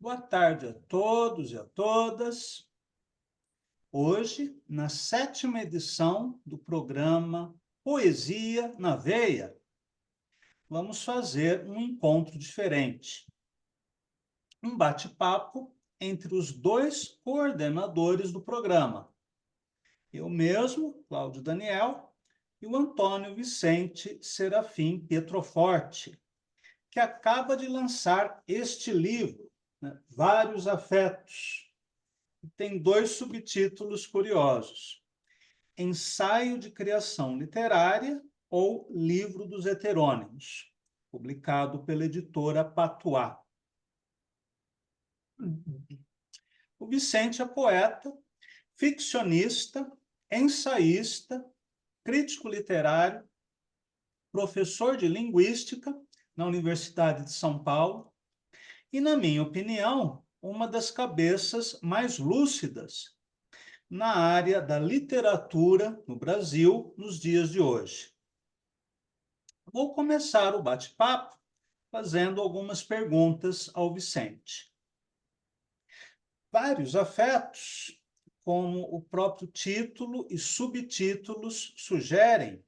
Boa tarde a todos e a todas. Hoje, na sétima edição do programa Poesia na Veia, vamos fazer um encontro diferente. Um bate-papo entre os dois coordenadores do programa. Eu mesmo, Cláudio Daniel, e o Antônio Vicente Serafim Pietroforte, que acaba de lançar este livro, né, Vários Afetos. Tem dois subtítulos curiosos: Ensaio de Criação Literária ou Livro dos Heterônimos, publicado pela editora Patuá. O Vicente é poeta, ficcionista, ensaísta, crítico literário, professor de linguística na Universidade de São Paulo e, na minha opinião, uma das cabeças mais lúcidas na área da literatura no Brasil nos dias de hoje. Vou começar o bate-papo fazendo algumas perguntas ao Vicente. Vários afetos, como o próprio título e subtítulos sugerem,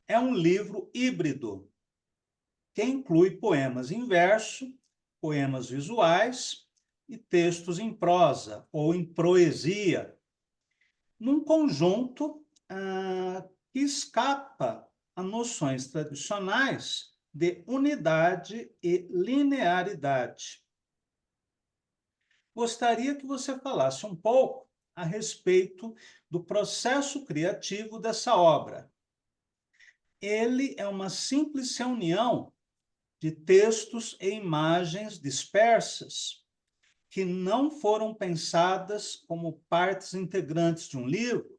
é um livro híbrido que inclui poemas em verso, poemas visuais e textos em prosa ou em proesia, num conjunto que escapa a noções tradicionais de unidade e linearidade. Gostaria que você falasse um pouco a respeito do processo criativo dessa obra. Ele é uma simples reunião de textos e imagens dispersas que não foram pensadas como partes integrantes de um livro,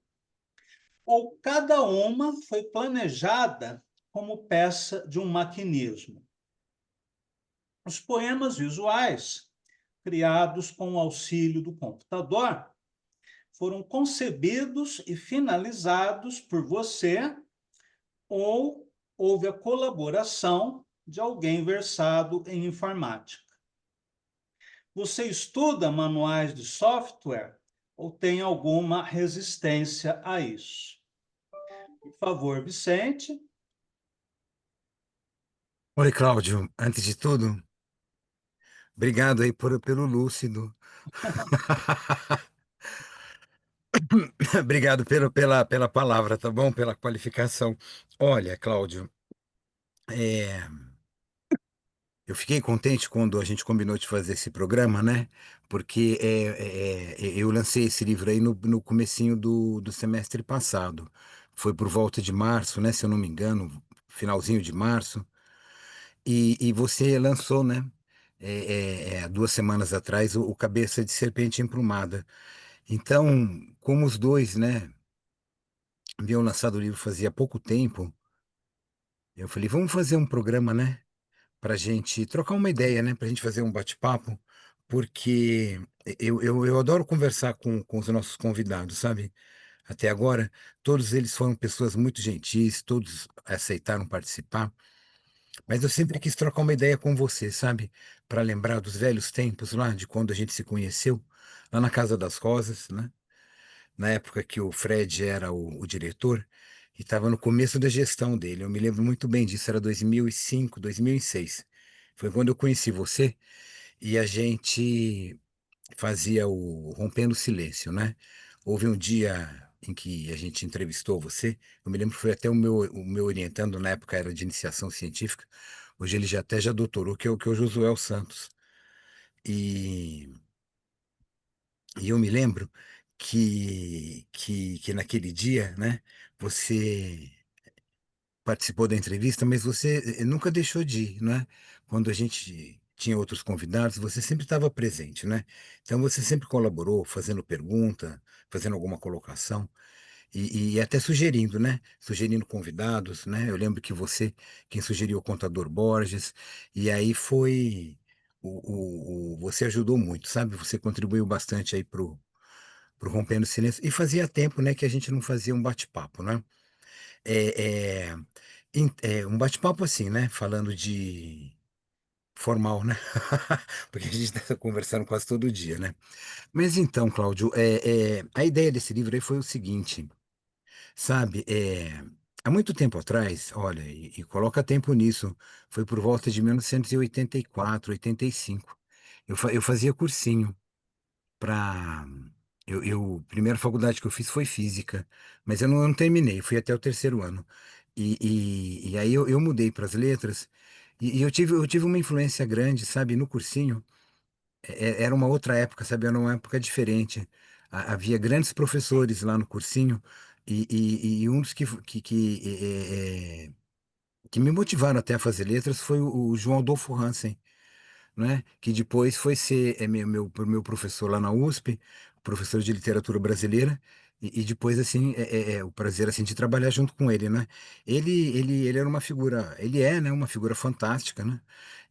ou cada uma foi planejada como peça de um maquinismo. Os poemas visuais, criados com o auxílio do computador, foram concebidos e finalizados por você ou houve a colaboração de alguém versado em informática. Você estuda manuais de software ou tem alguma resistência a isso? Por favor, Vicente. Oi, Cláudio. Antes de tudo, obrigado aí pelo lúcido. Obrigado pela palavra, tá bom? Pela qualificação. Olha, Cláudio, é, eu fiquei contente quando a gente combinou de fazer esse programa, né? Porque eu lancei esse livro aí no comecinho do semestre passado. Foi por volta de março, né? Se eu não me engano, finalzinho de março. E você lançou, né? 2 semanas atrás, o Cabeça de Serpente Emplumada. Então, como os dois, né, haviam lançado o livro fazia pouco tempo, eu falei, vamos fazer um programa, né, para gente trocar uma ideia, né, para gente fazer um bate-papo, porque eu adoro conversar com os nossos convidados, sabe? Até agora, todos eles foram pessoas muito gentis, todos aceitaram participar. Mas eu sempre quis trocar uma ideia com você, sabe? Para lembrar dos velhos tempos lá, de quando a gente se conheceu, lá na Casa das Rosas, né? Na época que o Fred era o diretor e estava no começo da gestão dele. Eu me lembro muito bem disso, era 2005, 2006. Foi quando eu conheci você e a gente fazia o Rompendo o Silêncio, né? Houve um dia em que a gente entrevistou você, eu me lembro que foi até o meu orientando, na época era de iniciação científica, hoje ele já até já doutorou, que é o Josué Santos. E, e eu me lembro que naquele dia, né, você participou da entrevista, mas você nunca deixou de ir, né? Quando a gente tinha outros convidados, você sempre estava presente, né? Então você sempre colaborou, fazendo pergunta, fazendo alguma colocação e até sugerindo, né? Sugerindo convidados, né? Eu lembro que você, quem sugeriu o Contador Borges, e aí foi você ajudou muito, sabe? Você contribuiu bastante aí pro Rompendo o Silêncio e fazia tempo, né, que a gente não fazia um bate-papo, né? É, um bate-papo assim, né? Falando de formal, né? Porque a gente está conversando quase todo dia, né? Mas então, Cláudio, a ideia desse livro aí foi o seguinte, sabe? Há muito tempo atrás, olha, e coloca tempo nisso, foi por volta de 1984, 85. Eu fazia cursinho para. Primeira faculdade que eu fiz foi física, mas eu não terminei, fui até o terceiro ano. E aí eu mudei para as letras, e eu tive uma influência grande, sabe, no cursinho. Era uma outra época, sabe? Era uma época diferente. Havia grandes professores lá no cursinho e um dos que me motivaram até a fazer letras foi o João Adolfo Hansen, né? Que depois foi ser meu professor lá na USP, professor de literatura brasileira, e depois, assim, o prazer, assim, de trabalhar junto com ele, né? Ele era uma figura, ele é, né, uma figura fantástica, né?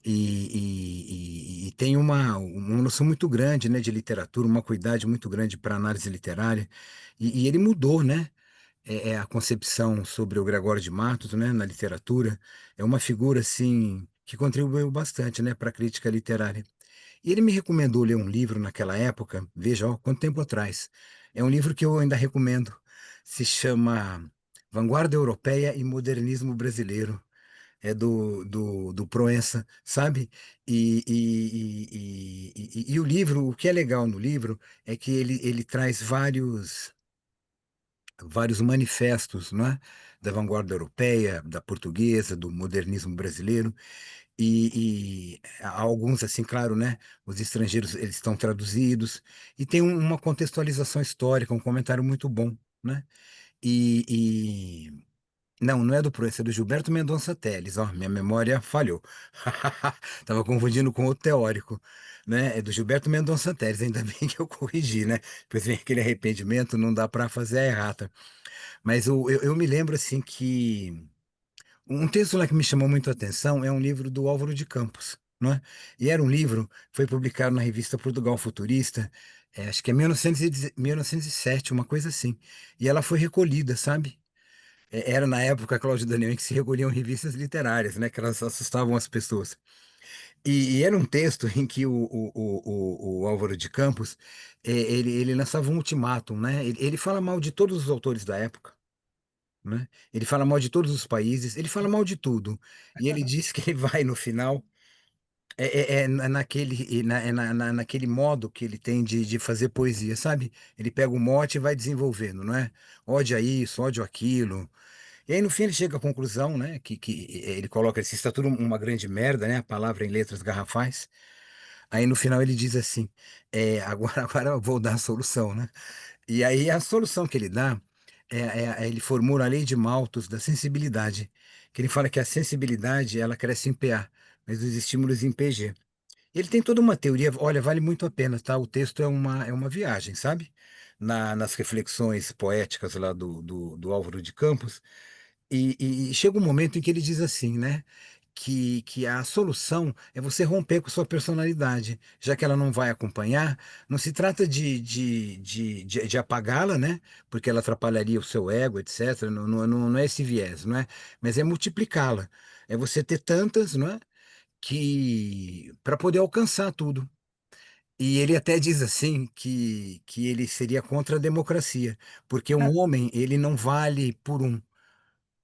E tem uma noção muito grande, né, de literatura, uma cuidade muito grande para análise literária, e ele mudou, né? A concepção sobre o Gregório de Matos, né, na literatura, é uma figura assim que contribuiu bastante, né, para a crítica literária. E ele me recomendou ler um livro naquela época, veja, ó, quanto tempo atrás. É um livro que eu ainda recomendo. Se chama Vanguarda Europeia e Modernismo Brasileiro. É do Proença, sabe? E o livro, o que é legal no livro é que ele traz vários manifestos, não é? Da vanguarda europeia, da portuguesa, do modernismo brasileiro, e há alguns, assim, claro, né? Os estrangeiros, eles estão traduzidos, e tem uma contextualização histórica, um comentário muito bom, né? Não é do Proença, é do Gilberto Mendonça Telles, ó, minha memória falhou. Tava confundindo com outro teórico, né? É do Gilberto Mendonça Telles, ainda bem que eu corrigi, né? Depois vem aquele arrependimento, não dá para fazer a errata. Mas eu me lembro assim que um texto lá que me chamou muito a atenção é um livro do Álvaro de Campos, não é? E era um livro, foi publicado na revista Portugal Futurista, acho que é 1907, uma coisa assim. E ela foi recolhida, sabe? Era na época, Cláudio Daniel, em que se recolhiam revistas literárias, né? Que elas assustavam as pessoas. E era um texto em que o Álvaro de Campos, ele lançava um ultimátum, né? Ele fala mal de todos os autores da época, né? Ele fala mal de todos os países, ele fala mal de tudo. E ele diz que ele vai no final naquele modo que ele tem de fazer poesia, sabe? Ele pega o mote e vai desenvolvendo, não é? Ódio a isso, ódio aquilo. E aí no fim ele chega à conclusão, né? Que ele coloca, se está tudo uma grande merda, né? A palavra em letras garrafais. Aí no final ele diz assim, agora eu vou dar a solução, né? E aí a solução que ele dá ele formula a lei de Malthus da sensibilidade, que ele fala que a sensibilidade ela cresce em PA, mas os estímulos em PG. Ele tem toda uma teoria, olha, vale muito a pena, tá? O texto é uma viagem, sabe? Nas reflexões poéticas lá do Álvaro de Campos. E chega um momento em que ele diz assim, né? Que a solução é você romper com sua personalidade, já que ela não vai acompanhar. Não se trata de apagá-la, né? Porque ela atrapalharia o seu ego, etc. Não é esse viés, não é? Mas é multiplicá-la. É você ter tantas, não é? Que para poder alcançar tudo. E ele até diz assim que ele seria contra a democracia, porque um homem ele não vale por um.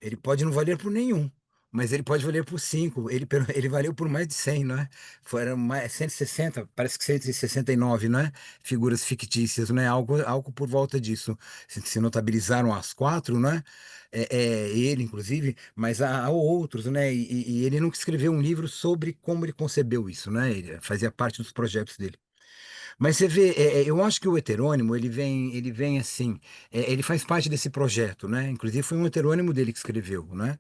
Ele pode não valer por nenhum, mas ele pode valer por cinco. Ele valeu por mais de 100, não é? Foram mais 160, parece que 169, não é? Figuras fictícias, não é? Algo por volta disso. Se notabilizaram as quatro, não é? Ele, inclusive, mas há outros, né? E ele nunca escreveu um livro sobre como ele concebeu isso, né? Ele fazia parte dos projetos dele. Mas você vê, eu acho que o heterônimo, ele vem assim, ele faz parte desse projeto, né? Inclusive foi um heterônimo dele que escreveu, né?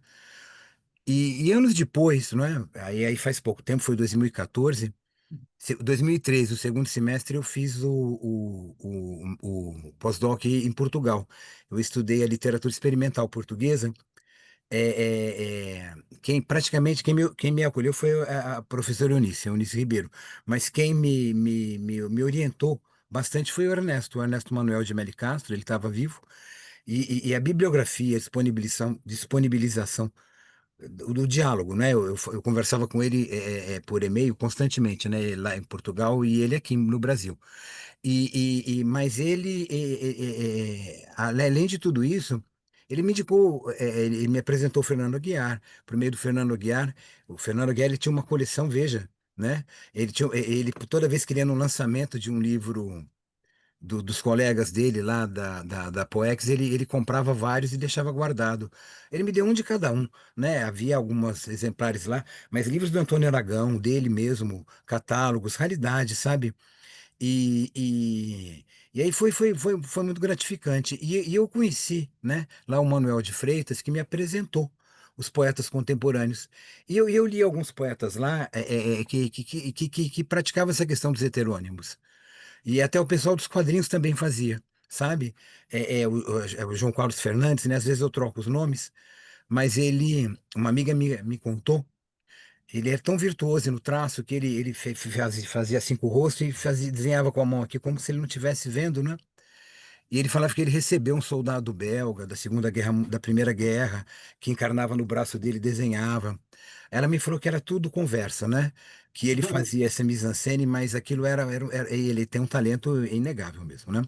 E anos depois, né? Aí faz pouco tempo, foi 2014, 2013, o segundo semestre, eu fiz o pós-doc em Portugal. Eu estudei a literatura experimental portuguesa. Quem me acolheu foi a professora Eunice Ribeiro, mas quem me orientou bastante foi o Ernesto Manuel de Meli Castro, ele estava vivo, e a bibliografia, a disponibilização do diálogo, né? Eu conversava com ele por e-mail constantemente, né? Lá em Portugal e ele aqui no Brasil. Mas ele, além de tudo isso, ele me indicou, ele me apresentou o Fernando Aguiar. Por meio do Fernando Aguiar, o Fernando Aguiar ele tinha uma coleção, veja, né? Ele toda vez que ele ia no lançamento de um livro dos colegas dele lá da Poex, ele comprava vários e deixava guardado. Ele me deu um de cada um, né? Havia alguns exemplares lá, mas livros do Antônio Aragão, dele mesmo, catálogos, raridade, sabe? E, e, e aí foi muito gratificante. E eu conheci, né, lá o Manuel de Freitas, que me apresentou os poetas contemporâneos. E eu li alguns poetas lá que praticavam essa questão dos heterônimos. E até o pessoal dos quadrinhos também fazia, sabe? O João Carlos Fernandes, né? Às vezes eu troco os nomes, mas uma amiga me contou, ele é tão virtuoso no traço que ele fazia assim com o rosto e desenhava com a mão aqui, como se ele não estivesse vendo, né? E ele falava que ele recebeu um soldado belga da Segunda Guerra, da Primeira Guerra, que encarnava no braço dele, e desenhava. Ela me falou que era tudo conversa, né? Que ele fazia essa mise-en-scène, mas aquilo ele tem um talento inegável mesmo, né?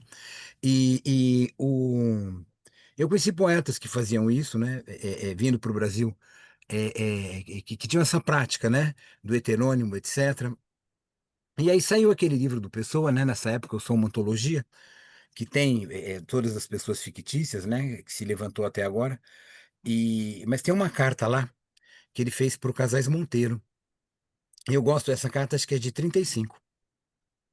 Eu conheci poetas que faziam isso, né? Vindo para o Brasil, que tinham essa prática, né? Do heterônimo, etc. E aí saiu aquele livro do Pessoa, né? Nessa época, eu sou uma antologia que tem todas as pessoas fictícias, né, que se levantou até agora. Mas tem uma carta lá que ele fez para o Casais Monteiro. E eu gosto dessa carta, acho que é de 35,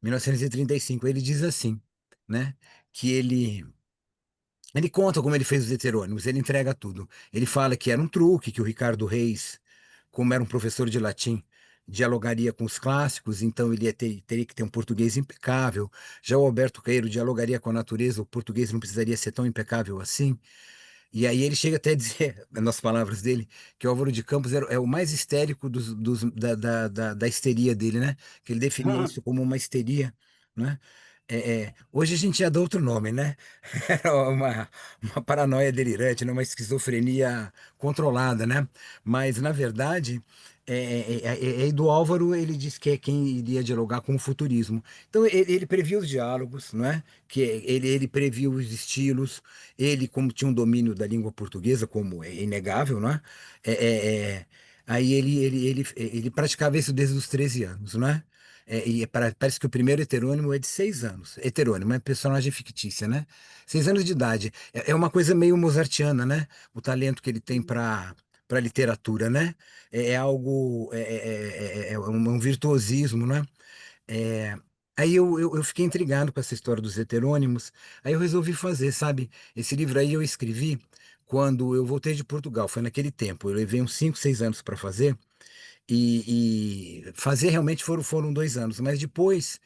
1935. Ele diz assim, né, que ele conta como ele fez os heterônimos, ele entrega tudo. Ele fala que era um truque, que o Ricardo Reis, como era um professor de latim, dialogaria com os clássicos, então ele teria que ter um português impecável. Já o Alberto Caeiro dialogaria com a natureza, o português não precisaria ser tão impecável assim. E aí ele chega até a dizer, nas palavras dele, que o Álvaro de Campos é o mais histérico da histeria dele, né? Que ele definia isso como uma histeria, né? Hoje a gente já dá outro nome, né? Era uma paranoia delirante, né? Uma esquizofrenia controlada, né? Mas, na verdade, do Álvaro, ele diz que é quem iria dialogar com o futurismo. Então, ele previa os diálogos, não é? Ele previa os estilos, ele, como tinha um domínio da língua portuguesa, como é inegável, não é? É, é, é, Aí ele praticava isso desde os 13 anos, não é? Parece que o primeiro heterônimo é de 6 anos. Heterônimo é personagem fictícia, né? 6 anos de idade. É uma coisa meio mozartiana, né? O talento que ele tem para literatura, né? É algo, um virtuosismo, né? É, Aí eu fiquei intrigado com essa história dos heterônimos, aí eu resolvi fazer, sabe? Esse livro aí eu escrevi quando eu voltei de Portugal, foi naquele tempo, eu levei uns 5, 6 anos para fazer, e fazer realmente foram 2 anos, mas depois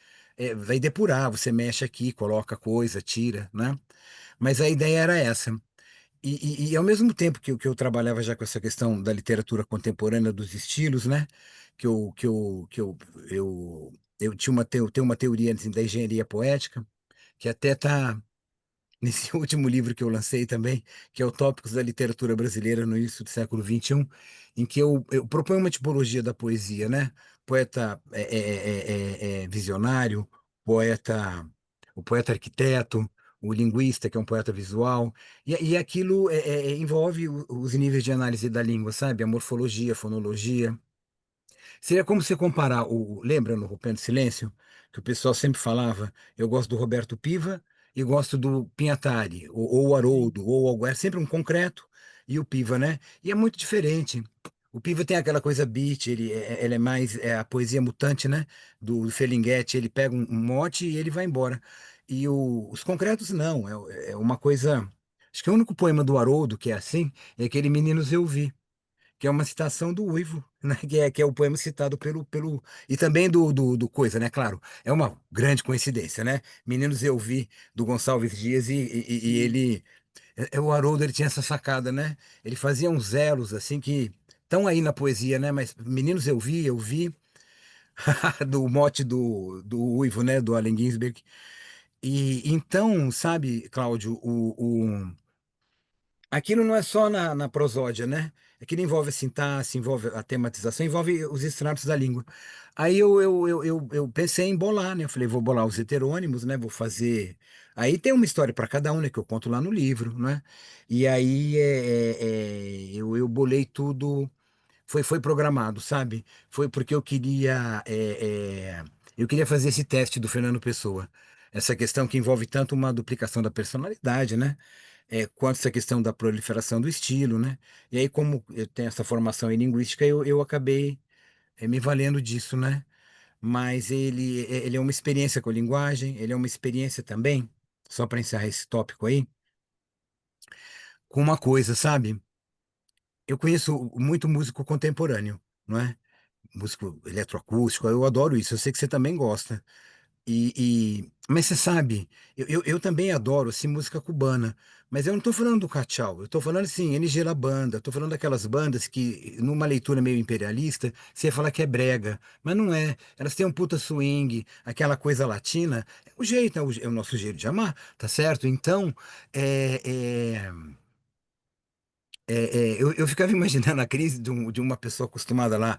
vai depurar, você mexe aqui, coloca coisa, tira, né? Mas a ideia era essa. E ao mesmo tempo que eu trabalhava já com essa questão da literatura contemporânea, dos estilos, né? Eu tenho uma teoria assim, da engenharia poética, que até está nesse último livro que eu lancei também, que é o Tópicos da Literatura Brasileira no início do século XXI, em que eu proponho uma tipologia da poesia, né? Poeta visionário, poeta, o poeta arquiteto, o linguista, que é um poeta visual, e aquilo envolve os níveis de análise da língua, sabe? A morfologia, a fonologia. Seria como você comparar lembra no Rompendo Silêncio, que o pessoal sempre falava, eu gosto do Roberto Piva e gosto do Pinhatari, ou o Sim. Haroldo, ou algo, é sempre um concreto e o Piva, né? E é muito diferente. O Piva tem aquela coisa beat, ele é mais a poesia mutante, né? Do Ferlinghetti, ele pega um mote e ele vai embora. E os concretos não, é uma coisa. Acho que o único poema do Haroldo que é assim é aquele Meninos Eu Vi, que é uma citação do Uivo, né? Que é o poema citado e também do Coisa, né? Claro, é uma grande coincidência, né? Meninos Eu Vi, do Gonçalves Dias, e Sim. ele, o Haroldo, ele tinha essa sacada, né? Ele fazia uns elos, assim, que estão aí na poesia, né? Mas Meninos Eu Vi, do mote do Uivo, né? Do Allen Ginsberg. E então, sabe, Cláudio, aquilo não é só na prosódia, né? Aquilo envolve a sintaxe, envolve a tematização, envolve os estratos da língua. Aí eu pensei em bolar, né? Eu falei, vou bolar os heterônimos, né? Vou fazer. Aí tem uma história para cada um, né? Que eu conto lá no livro, né? E aí eu bolei tudo. Foi programado, sabe? Foi porque eu queria fazer esse teste do Fernando Pessoa. Essa questão que envolve tanto uma duplicação da personalidade, né? Quanto essa questão da proliferação do estilo, né? E aí, como eu tenho essa formação em linguística, eu acabei me valendo disso, né? Mas ele é uma experiência com a linguagem, ele é uma experiência também, só para encerrar esse tópico aí, com uma coisa, sabe? Eu conheço muito músico contemporâneo, não é? Músico eletroacústico, eu adoro isso, eu sei que você também gosta. Mas você sabe, eu também adoro assim, música cubana, mas eu não estou falando do Cachau, eu estou falando assim, NG La Banda, estou falando daquelas bandas que, numa leitura meio imperialista, você ia falar que é brega, mas não é. Elas têm um puta swing, aquela coisa latina, é o jeito, é o nosso jeito de amar, tá certo? Então, é, é, eu ficava imaginando a crise de uma pessoa acostumada lá,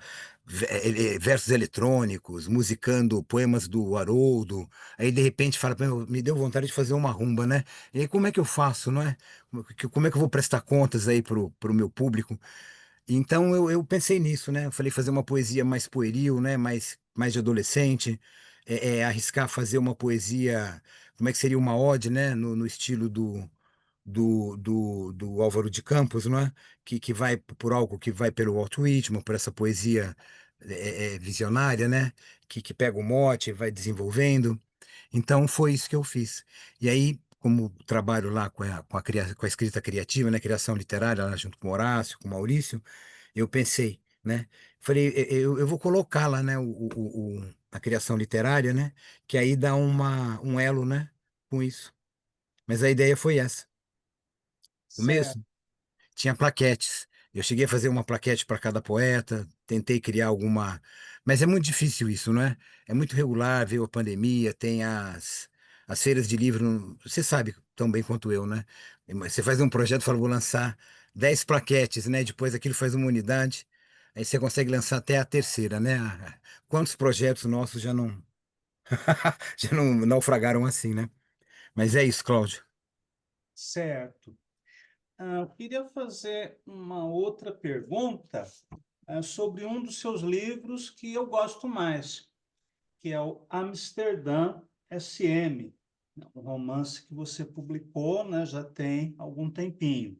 versos eletrônicos, musicando poemas do Haroldo, aí de repente fala, "Pô, me deu vontade de fazer uma rumba, né? E aí como é que eu faço, não é? Como é que eu vou prestar contas aí pro meu público? Então eu pensei nisso, né? Eu falei fazer uma poesia mais pueril, né? Mais de adolescente, arriscar fazer uma poesia, como é que seria uma ode, né? No estilo do Álvaro de Campos, não é? Que vai por algo que vai pelo Walt Whitman, por essa poesia visionária, né? Que pega o mote, e vai desenvolvendo. Então foi isso que eu fiz. E aí, como trabalho lá com a escrita criativa, né? Criação literária, lá junto com o Horácio, com o Maurício, eu pensei, né? Falei, eu vou colocar lá, né? A criação literária, né? Que aí dá um elo, né? Com isso. Mas a ideia foi essa. Certo. Começo tinha plaquetes. Eu cheguei a fazer uma plaquete para cada poeta, tentei criar alguma. Mas é muito difícil isso, não é? É muito regular, veio a pandemia, tem as feiras de livro. Você sabe tão bem quanto eu, né? Você faz um projeto, fala, vou lançar 10 plaquetes, né? Depois aquilo faz uma unidade, aí você consegue lançar até a terceira, né? Quantos projetos nossos já não naufragaram assim, né? Mas é isso, Cláudio. Certo. Eu queria fazer uma outra pergunta, sobre um dos seus livros que eu gosto mais, que é o Amsterdã SM, um romance que você publicou, né, já tem algum tempinho.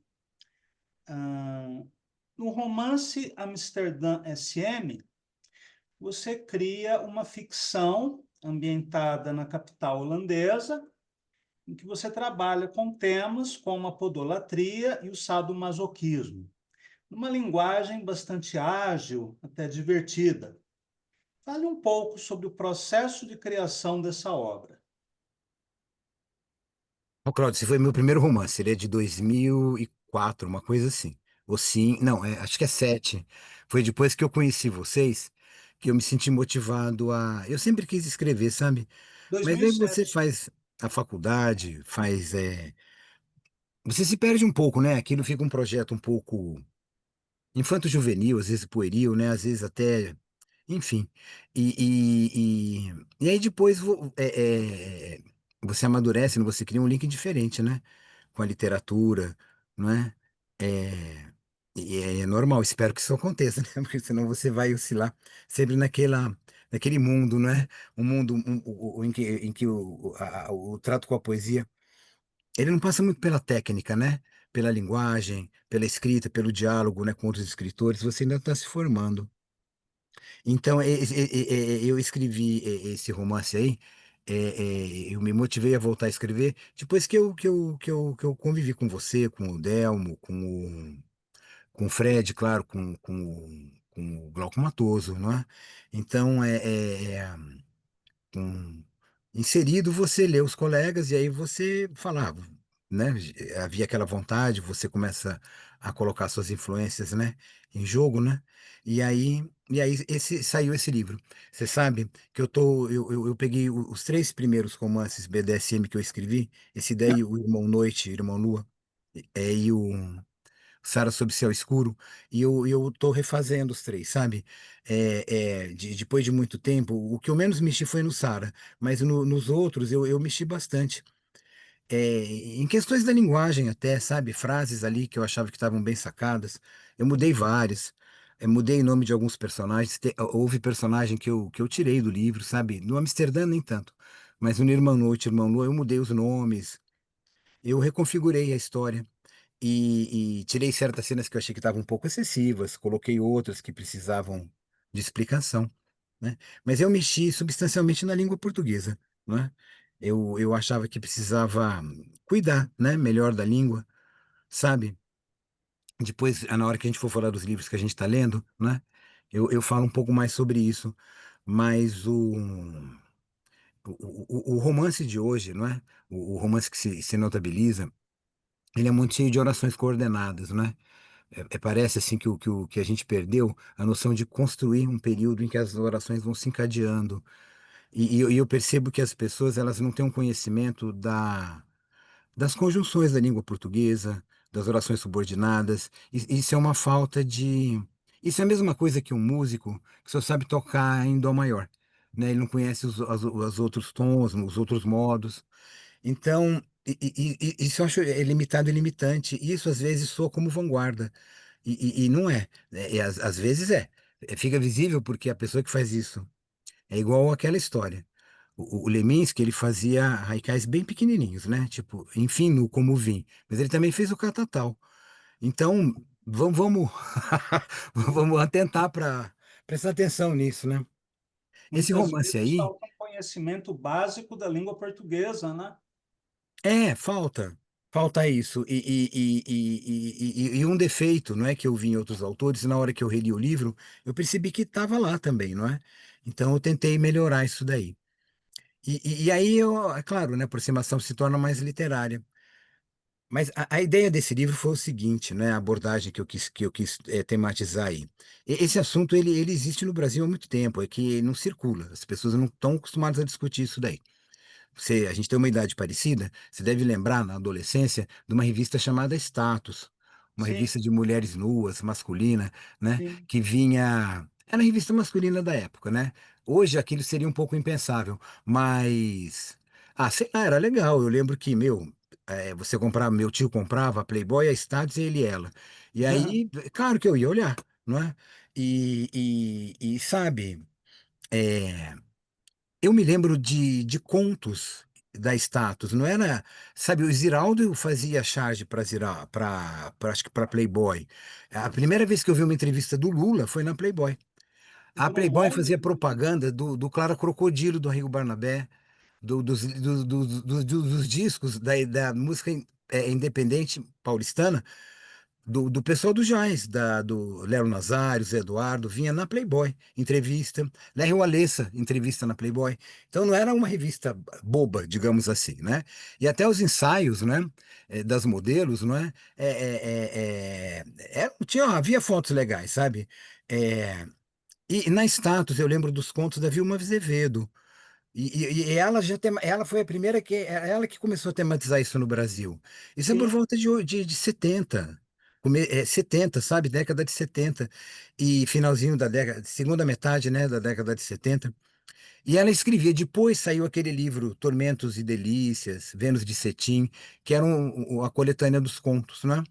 Ah, no romance Amsterdã SM, você cria uma ficção ambientada na capital holandesa, em que você trabalha com temas como a podolatria e o sadomasoquismo, numa linguagem bastante ágil, até divertida. Fale um pouco sobre o processo de criação dessa obra. Ô, Claudio, esse foi meu primeiro romance. Ele é de 2004, uma coisa assim. Ou sim, não, acho que é 7. Foi depois que eu conheci vocês que eu me senti motivado a. Eu sempre quis escrever, sabe? Mas aí você 2007. faz a faculdade, você se perde um pouco, né? Aquilo fica um projeto um pouco infanto-juvenil, às vezes pueril, né? Às vezes até. Enfim. E aí depois você amadurece, né? Você cria um link diferente, né? Com a literatura, não é? É, é normal, espero que isso aconteça, né? Porque senão você vai oscilar sempre naquele mundo, não é? Um mundo em que o trato com a poesia, ele não passa muito pela técnica, né? Pela linguagem, pela escrita, pelo diálogo, né, com outros escritores, você ainda está se formando. Então, eu escrevi esse romance aí, eu me motivei a voltar a escrever depois que eu convivi com você, com o Delmo, com o Fred, claro, com o Glauco Matoso, não é? Então, com- inserido, você lê os colegas e aí você falava, né? Havia aquela vontade, você começa a colocar suas influências, né, em jogo, né? E aí saiu esse livro. Você sabe que eu peguei os 3 primeiros romances BDSM que eu escrevi, esse daí, o Irmão Noite, Irmão Lua. e o Sara Sob Céu Escuro, e eu tô refazendo os três, sabe? Depois de muito tempo, o que eu menos mexi foi no Sara, mas nos outros eu mexi bastante. Em questões da linguagem até, sabe? Frases ali que eu achava que estavam bem sacadas, eu mudei várias. Mudei o nome de alguns personagens. Houve personagem que eu tirei do livro, sabe? No Amsterdã nem tanto, mas no Irmã Noite, Irmão Lua, eu mudei os nomes, eu reconfigurei a história. E tirei certas cenas que eu achei que estavam um pouco excessivas, coloquei outras que precisavam de explicação, né? Mas eu mexi substancialmente na língua portuguesa, né? Eu achava que precisava cuidar, né, melhor da língua, sabe? Depois, na hora que a gente for falar dos livros que a gente está lendo, né? Eu falo um pouco mais sobre isso, mas o romance de hoje, não é? O romance que se notabiliza, ele é muito cheio de orações coordenadas, né? Parece assim que a gente perdeu a noção de construir um período em que as orações vão se encadeando. E eu percebo que as pessoas elas não têm um conhecimento das conjunções da língua portuguesa, das orações subordinadas. Isso é uma falta de. Isso é a mesma coisa que um músico que só sabe tocar em dó maior, né? Ele não conhece os outros tons, os outros modos. Então, isso eu acho limitado e limitante. Isso às vezes soa como vanguarda. E não é. Às vezes é. Fica visível porque a pessoa que faz isso é igual àquela história. O Leminski, ele fazia haikais bem pequenininhos, né? Tipo, enfim, no como vim. Mas ele também fez o catatal. Então, vamos, vamos atentar para prestar atenção nisso, né? Esse Muitas romance vezes aí, falta um conhecimento básico da língua portuguesa, né? falta. Falta isso. E um defeito, não é, que eu vi em outros autores, na hora que eu reli o livro, eu percebi que estava lá também, não é? Então eu tentei melhorar isso daí. E aí, é claro, né, a aproximação se torna mais literária. Mas a ideia desse livro foi o seguinte, né, a abordagem que eu quis tematizar aí. Esse assunto, ele existe no Brasil há muito tempo, é que não circula, as pessoas não estão acostumadas a discutir isso daí. A gente tem uma idade parecida, você deve lembrar, na adolescência, de uma revista chamada Status, uma Sim, revista de mulheres nuas, masculina, né? sim. Que vinha. Era a revista masculina da época, né? Hoje aquilo seria um pouco impensável, mas. Ah, sei lá, era legal. Eu lembro que, você comprava, meu tio comprava a Playboy, a Status e ele e ela. E aí, claro que eu ia olhar, não é? Sabe. é, eu me lembro de contos da Status, não era, sabe, o Ziraldo fazia charge para acho que para Playboy. A primeira vez que eu vi uma entrevista do Lula foi na Playboy. A Eu não Playboy fazia lembro. propaganda do Clara Crocodilo, do Rio Barnabé, dos discos da música independente paulistana, do pessoal do Jazz, do Léo Nazário, Zé Eduardo, vinha na Playboy, entrevista. Léo Walesa, entrevista na Playboy. Então não era uma revista boba, digamos assim, né? E até os ensaios, né, das modelos, não é? Havia fotos legais, sabe? É, e na Status eu lembro dos contos da Vilma Azevedo. E ela foi a primeira ela que começou a tematizar isso no Brasil. Isso é por Sim. volta de 70, 70, sabe? Década de 70 e finalzinho da década, segunda metade, né, da década de 70. E ela escrevia, depois saiu aquele livro Tormentos e Delícias, Vênus de Cetim, que era a coletânea dos contos, né?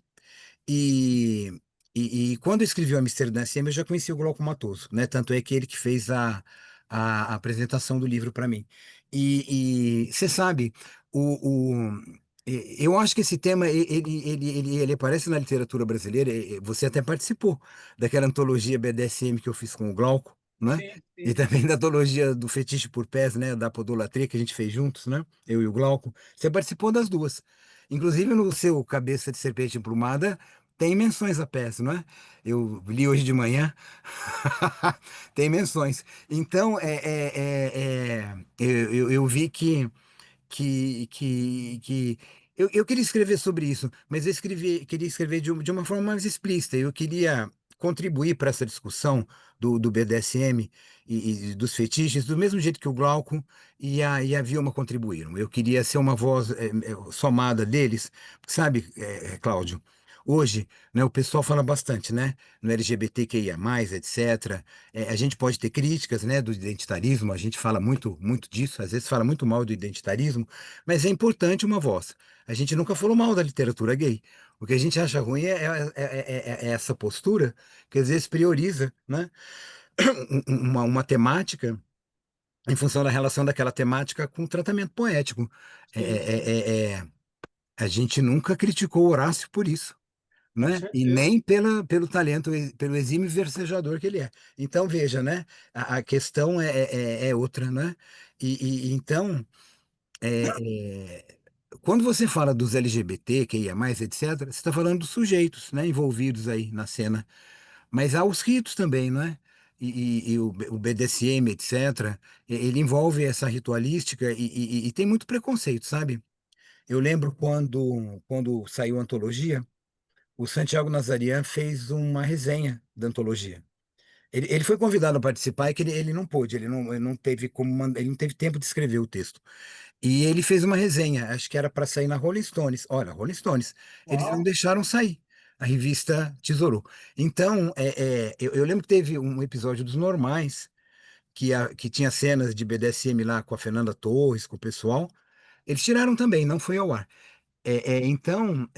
E, e quando eu escrevi o Amsterdã Sema, eu já conhecia o Glauco Matoso, né? Tanto é que ele que fez a apresentação do livro para mim. E você sabe, eu acho que esse tema ele aparece na literatura brasileira. Você até participou daquela antologia BDSM que eu fiz com o Glauco, né? Sim, E sim. também da antologia do Fetiche por Pés, né? Da Podolatria que a gente fez juntos, né? Eu e o Glauco. Você participou das duas. Inclusive no seu Cabeça de Serpente Emplumada tem menções a pés, não é? Eu li hoje de manhã, tem menções. Então, eu vi que eu queria escrever sobre isso, mas queria escrever de uma forma mais explícita. Eu queria contribuir para essa discussão do BDSM e dos fetiches, do mesmo jeito que o Glauco e a Vilma contribuíram. Eu queria ser uma voz somada deles, sabe, Cláudio? Hoje, né, o pessoal fala bastante, né, no LGBTQIA+, etc. A gente pode ter críticas, né, do identitarismo, a gente fala muito, muito disso, às vezes fala muito mal do identitarismo, mas é importante uma voz. A gente nunca falou mal da literatura gay. O que a gente acha ruim é essa postura que às vezes prioriza, né, uma temática em função da relação daquela temática com o tratamento poético. É, Sim, sim, é, é, é, a gente nunca criticou Horácio por isso, com né? E certeza. nem pelo talento, pelo exímio versejador que ele é. Então, veja, né? A questão é outra, né? Então, é, é, quando você fala dos LGBT, que ia mais, etc., você está falando dos sujeitos, né? Envolvidos aí na cena. Mas há os ritos também, não é? E o BDSM, etc., ele envolve essa ritualística e tem muito preconceito, sabe? Eu lembro quando saiu a antologia, o Santiago Nazarian fez uma resenha da antologia. Ele foi convidado a participar e que ele não pôde, ele não teve ele não teve tempo de escrever o texto. E ele fez uma resenha, acho que era para sair na Rolling Stones. Olha, Rolling Stones, eles não Uau! deixaram sair. A revista tesourou. Então, eu lembro que teve um episódio dos Normais, que tinha cenas de BDSM lá com a Fernanda Torres, com o pessoal. Eles tiraram também, não foi ao ar. Então,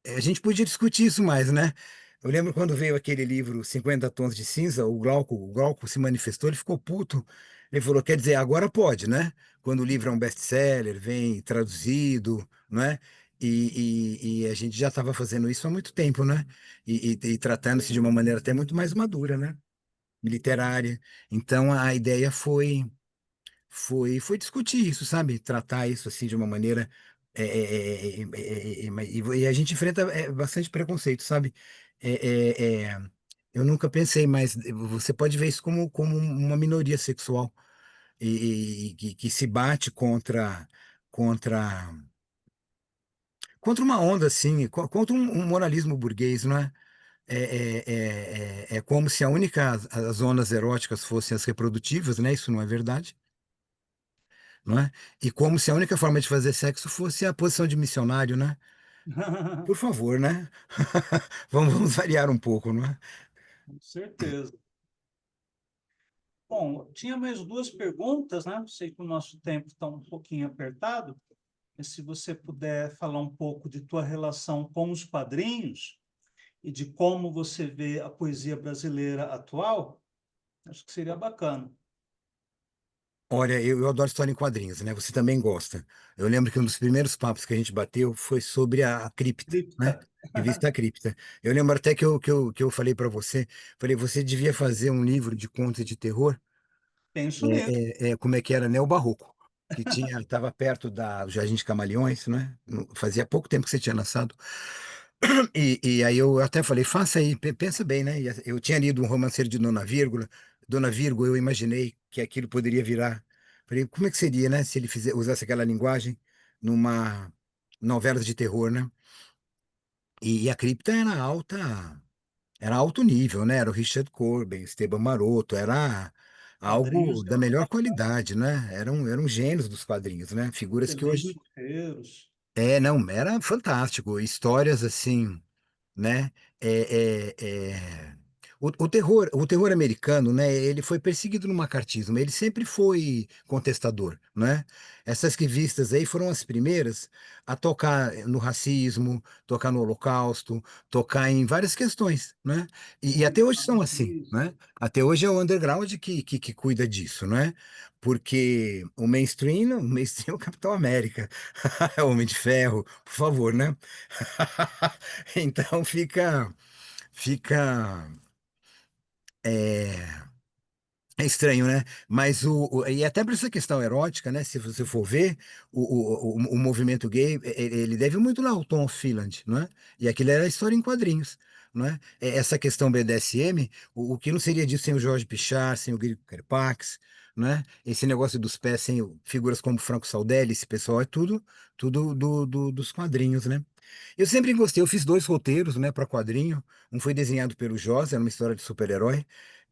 a gente podia discutir isso mais, né? Eu lembro quando veio aquele livro 50 Tons de Cinza, o Glauco se manifestou, ele ficou puto. Ele falou, quer dizer, agora pode, né? Quando o livro é um best-seller, vem traduzido, né? E a gente já estava fazendo isso há muito tempo, né? E tratando-se de uma maneira até muito mais madura, né? Literária. Então a ideia foi discutir isso, sabe? Tratar isso assim de uma maneira. E a gente enfrenta bastante preconceito, sabe? É, é, é, eu nunca pensei, mas você pode ver isso como uma minoria sexual e que se bate contra, contra uma onda assim, contra um moralismo burguês, não é? É como se a única as zonas eróticas fossem as reprodutivas, né? Isso não é verdade. Não é? E como se a única forma de fazer sexo fosse a posição de missionário, né? Por favor, né? Vamos variar um pouco, não é? Com certeza. Bom, tinha mais duas perguntas, né? Sei que o nosso tempo está um pouquinho apertado, mas se você puder falar um pouco de tua relação com os quadrinhos e de como você vê a poesia brasileira atual, acho que seria bacana. Olha, eu adoro história em quadrinhos, né? Você também gosta. Eu lembro que um dos primeiros papos que a gente bateu foi sobre a cripta, né? Cripta. Revista Cripta. Eu lembro até que eu falei para você, falei, você devia fazer um livro de contos de terror, Penso nisso. como é que era, Neobarroco, que estava perto do Jardim de Camaleões, né? Fazia pouco tempo que você tinha lançado. E aí eu até falei, faça aí, pensa bem, né? E eu tinha lido um romanceiro de Dona Virgo, eu imaginei que aquilo poderia virar. Falei, como é que seria, né, se ele usasse aquela linguagem numa novela de terror, né? E a cripta era alto nível, né? Era o Richard Corbin, Esteban Maroto, era Quadrinhos algo de da melhor alta qualidade, né? Eram gênios dos quadrinhos, né? Figuras que excelentes hoje. roteiros. Não, era fantástico. Histórias assim, né? É, é, é, o terror americano, né? Ele foi perseguido no macartismo. Ele sempre foi contestador, né? Essas revistas aí foram as primeiras a tocar no racismo, tocar no Holocausto, tocar em várias questões, né? E até hoje são assim, né? Isso. Até hoje é o underground que cuida disso, né? Porque o mainstream é o Capitão América, é o Homem de Ferro, por favor, né? Então fica é, é estranho, né? Mas e até por essa questão erótica, né? Se você for ver, o movimento gay, ele deve muito lá ao Tom Finland, não é? E aquilo era história em quadrinhos, não é? Essa questão BDSM, o que não seria disso sem o Jorge Pichar, sem o Guilherme Kerpax, não é? Esse negócio dos pés sem figuras como Franco Saldelli, esse pessoal é tudo dos quadrinhos, né? Eu sempre gostei, eu fiz dois roteiros, né, para quadrinho. Um foi desenhado pelo Joss, era uma história de super-herói,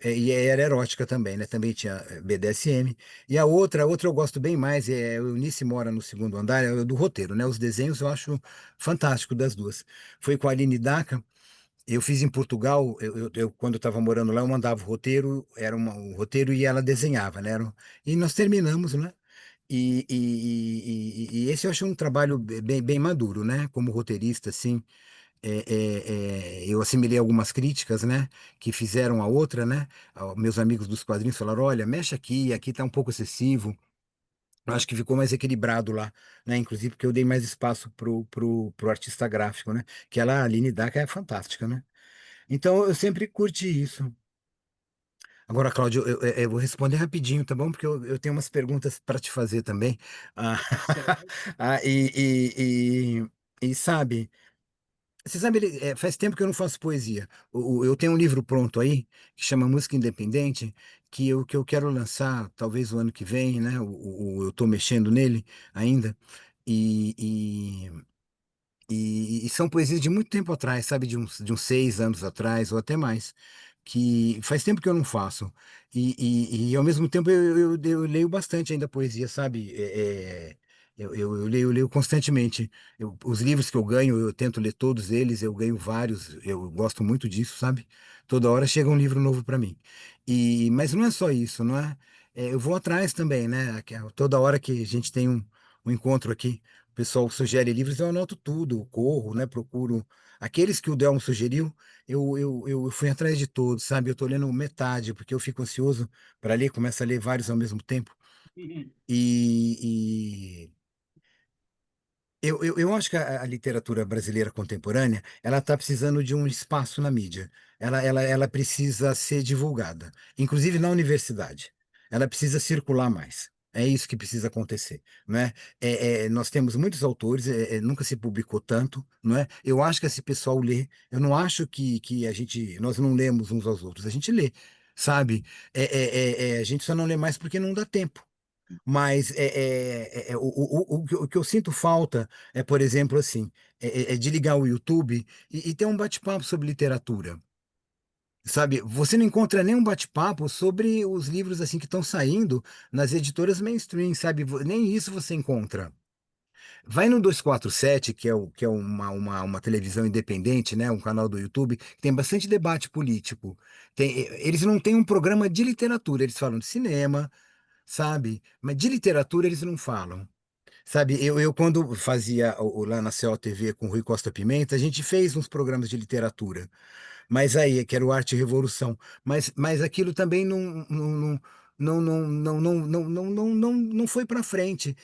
e era erótica também, né? Também tinha BDSM. E a outra eu gosto bem mais, o Eunice Mora no Segundo Andar, é do roteiro, né? Os desenhos eu acho fantástico das duas. Foi com a Aline Daca. Eu fiz em Portugal, quando eu estava morando lá, eu mandava o roteiro, um roteiro e ela desenhava, né? E nós terminamos, né? E esse eu acho um trabalho bem maduro, né? Como roteirista, assim, eu assimilei algumas críticas, né? Que fizeram a outra, né? Meus amigos dos quadrinhos falaram: olha, mexe aqui, aqui tá um pouco excessivo. Eu acho que ficou mais equilibrado lá, né? Inclusive porque eu dei mais espaço pro artista gráfico, né? Que ela, a Aline Daca, é fantástica, né? Então eu sempre curti isso. Agora, Cláudio, eu vou responder rapidinho, tá bom? Porque eu tenho umas perguntas para te fazer também. Ah, Certo. ah, sabe, você sabe, faz tempo que eu não faço poesia. Eu tenho um livro pronto aí, que chama Música Independente, que eu quero lançar talvez o ano que vem, né? Eu estou mexendo nele ainda. E, e são poesias de muito tempo atrás, sabe? De uns 6 anos atrás, ou até mais. Que faz tempo que eu não faço. E ao mesmo tempo eu leio bastante ainda poesia, sabe? Eu leio constantemente. Os livros que eu ganho, eu tento ler todos eles, eu ganho vários, eu gosto muito disso, sabe? Toda hora chega um livro novo para mim. Mas não é só isso, não é? Eu vou atrás também, né? Toda hora que a gente tem um encontro aqui. O pessoal sugere livros, eu anoto tudo, corro, né? Procuro. Aqueles que o Delmo sugeriu, eu fui atrás de todos, sabe? Eu tô lendo metade, porque eu fico ansioso para ler, começo a ler vários ao mesmo tempo. Uhum. E eu acho que a literatura brasileira contemporânea, ela está precisando de um espaço na mídia. Ela precisa ser divulgada, inclusive na universidade. Ela precisa circular mais. É isso que precisa acontecer, não é? Nós temos muitos autores, nunca se publicou tanto, não é? Eu acho que esse pessoal lê. Eu não acho que nós não lemos uns aos outros. A gente lê, sabe? A gente só não lê mais porque não dá tempo. Mas o que eu sinto falta é, por exemplo, assim, de ligar o YouTube e ter um bate-papo sobre literatura. Sabe, você não encontra nenhum bate-papo sobre os livros assim que estão saindo nas editoras mainstream, sabe? Nem isso você encontra. Vai no 247, que é uma televisão independente, né? Um canal do YouTube, que tem bastante debate político. Eles não têm um programa de literatura, eles falam de cinema, sabe? Mas de literatura eles não falam. Sabe, eu quando fazia lá na COTV com o Rui Costa Pimenta, a gente fez uns programas de literatura, mas aí, que era o Arte e Revolução, mas aquilo também não foi para frente.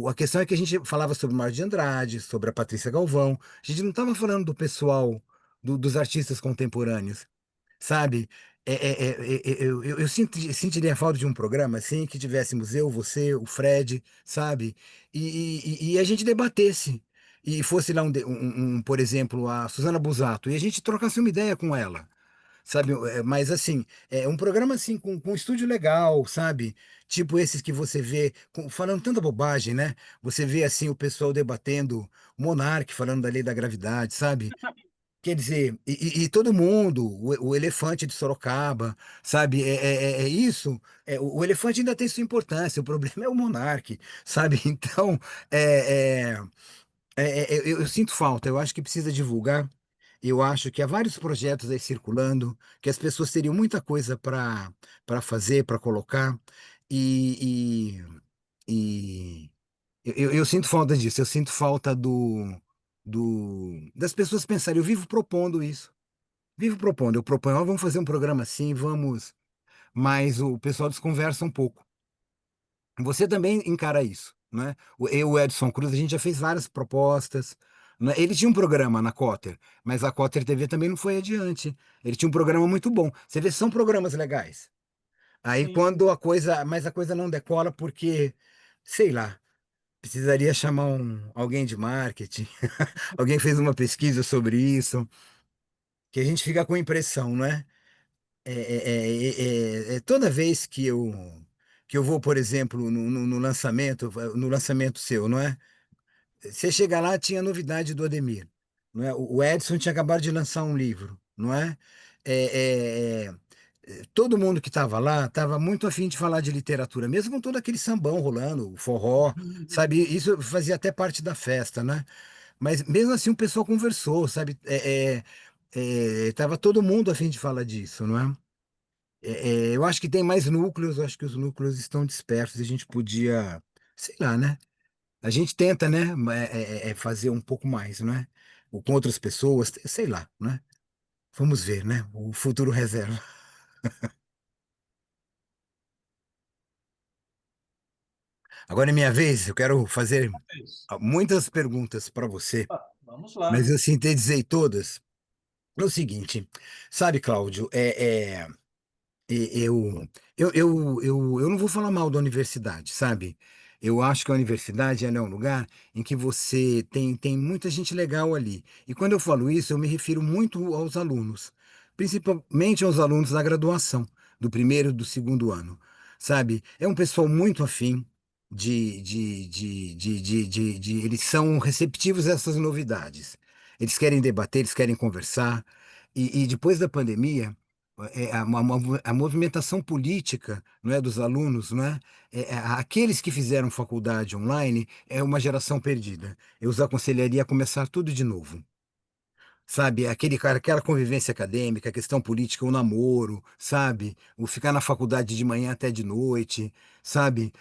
A questão é que a gente falava sobre Mário de Andrade, sobre a Patrícia Galvão, a gente não estava falando do pessoal, dos artistas contemporâneos, sabe? Eu sentiria falta de um programa assim, que tivéssemos eu, você, o Fred, sabe? E a gente debatesse. E fosse lá, por exemplo, a Suzana Busato, e a gente trocasse uma ideia com ela, sabe? Mas assim, um programa assim, com um estúdio legal, sabe? Tipo esses que você vê, falando tanta bobagem, né? Você vê assim o pessoal debatendo, o Monark falando da lei da gravidade, sabe? Quer dizer, e todo mundo, o elefante de Sorocaba, sabe? É isso. O elefante ainda tem sua importância, o problema é o monarca, sabe? Então, é, é, eu sinto falta, eu acho que precisa divulgar. Eu acho que há vários projetos aí circulando, que as pessoas teriam muita coisa para fazer, para colocar, e, eu sinto falta disso, eu sinto falta das pessoas pensarem. Eu vivo propondo isso. Vivo propondo. Eu proponho: "Ó, vamos fazer um programa assim, vamos." Mas o pessoal desconversa um pouco. Você também encara isso, né? Eu e o Edson Cruz, a gente já fez várias propostas, né? Ele tinha um programa na Cotter, mas a Cotter TV também não foi adiante. Ele tinha um programa muito bom. Você vê, são programas legais. Aí Sim. mas a coisa não decola porque, sei lá, precisaria chamar alguém de marketing. Alguém fez uma pesquisa sobre isso, que a gente fica com a impressão, não é? Toda vez que eu vou, por exemplo, no lançamento seu, não é? Você chega lá, tinha novidade do Ademir, não é? O Edson tinha acabado de lançar um livro, não é? É, é, todo mundo que estava lá estava muito afim de falar de literatura, mesmo com todo aquele sambão rolando, o forró, sabe? Isso fazia até parte da festa, né? Mas mesmo assim o pessoal conversou, sabe? Tava todo mundo afim de falar disso, não é? Eu acho que tem mais núcleos, eu acho que os núcleos estão dispersos e a gente podia, sei lá, né? A gente tenta, né, fazer um pouco mais, não é? Ou com outras pessoas, sei lá, né? Vamos ver, né? O futuro reserva. Agora é minha vez, eu quero fazer É isso. muitas perguntas para você, Vamos mas lá. eu sintetizei todas. É o seguinte, sabe, Cláudio, E- Eu, eu não vou falar mal da universidade, sabe? Eu acho que a universidade ela é um lugar em que você tem muita gente legal ali. E quando eu falo isso, eu me refiro muito aos alunos, principalmente aos alunos da graduação, do primeiro e do segundo ano, sabe? É um pessoal muito afim eles são receptivos a essas novidades. Eles querem debater, eles querem conversar. E depois da pandemia a movimentação política, não é, dos alunos, não é? Aqueles que fizeram faculdade online é uma geração perdida. Eu os aconselharia a começar tudo de novo. Sabe, aquele cara, aquela convivência acadêmica, a questão política, o namoro, sabe? O ficar na faculdade de manhã até de noite, sabe?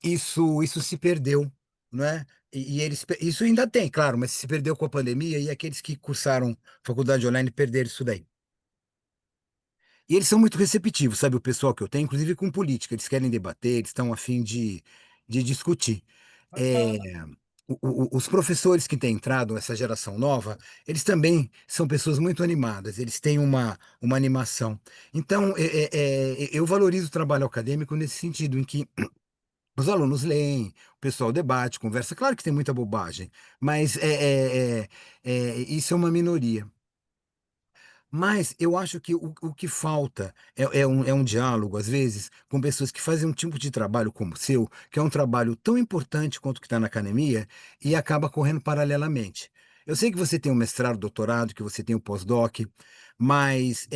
Isso se perdeu, não é? Isso ainda tem, claro, mas se perdeu com a pandemia e aqueles que cursaram faculdade online perderam isso daí. E eles são muito receptivos, sabe? O pessoal que eu tenho, inclusive com política, eles querem debater, eles estão a fim de discutir. É, Bacana. os professores que têm entrado nessa geração nova, eles também são pessoas muito animadas, eles têm uma animação. Então, eu valorizo o trabalho acadêmico nesse sentido, em que os alunos leem, o pessoal debate, conversa. Claro que tem muita bobagem, mas isso é uma minoria. Mas eu acho que o que falta é um diálogo, às vezes, com pessoas que fazem um tipo de trabalho como o seu, que é um trabalho tão importante quanto o que está na academia, e acaba correndo paralelamente. Eu sei que você tem um mestrado, doutorado, que você tem um pós-doc, mas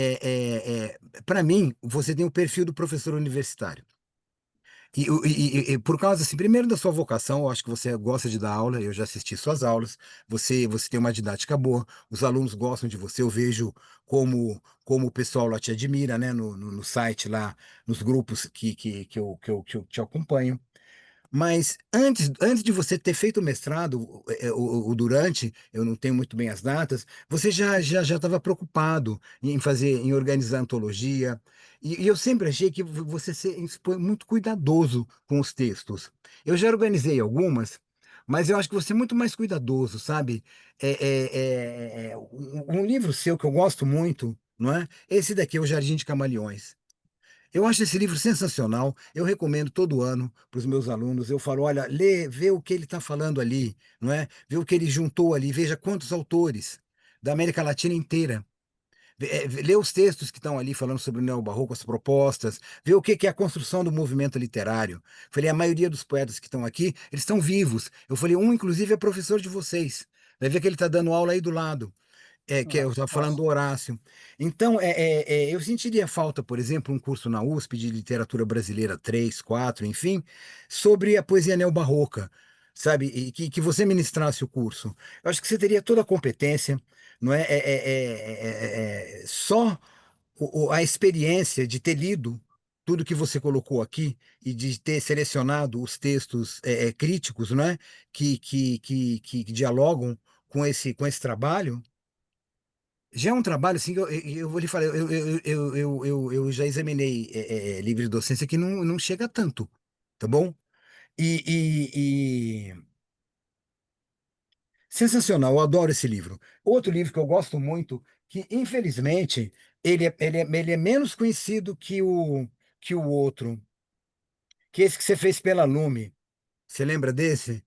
para mim, você tem o perfil do professor universitário. E por causa, assim, primeiro da sua vocação, eu acho que você gosta de dar aula, eu já assisti suas aulas, você tem uma didática boa, os alunos gostam de você, eu vejo como o pessoal lá te admira, né, no site lá, nos grupos que eu te acompanho. Mas antes de você ter feito o mestrado, o durante, eu não tenho muito bem as datas, você já estava preocupado em fazer, em organizar antologia. E eu sempre achei que foi muito cuidadoso com os textos. Eu já organizei algumas, mas eu acho que você é muito mais cuidadoso, sabe? Um livro seu que eu gosto muito, não é? Esse daqui é O Jardim de Camaleões. Eu acho esse livro sensacional. Eu recomendo todo ano para os meus alunos. Eu falo, olha, lê, vê o que ele está falando ali, não é? Vê o que ele juntou ali, veja quantos autores da América Latina inteira. Lê os textos que estão ali falando sobre o neobarroco, as propostas, vê o que que é a construção do movimento literário. Falei, a maioria dos poetas que estão aqui, eles estão vivos. Eu falei, um, inclusive, é professor de vocês. Vai ver que ele está dando aula aí do lado que eu Ah, estava falando do ótimo. Horácio. Então, eu sentiria falta, por exemplo, um curso na USP de literatura brasileira 3, 4, enfim, sobre a poesia neobarroca, sabe? E que você ministrasse o curso. Eu acho que você teria toda a competência, não é? Só a experiência de ter lido tudo que você colocou aqui e de ter selecionado os textos críticos, não é? Que dialogam com esse trabalho. Já é um trabalho, assim, que eu vou lhe falar, eu já examinei livre docência que não chega a tanto, tá bom? E, sensacional, eu adoro esse livro. Outro livro que eu gosto muito, que infelizmente ele é menos conhecido que o outro, que esse que você fez pela Lume. Você lembra desse?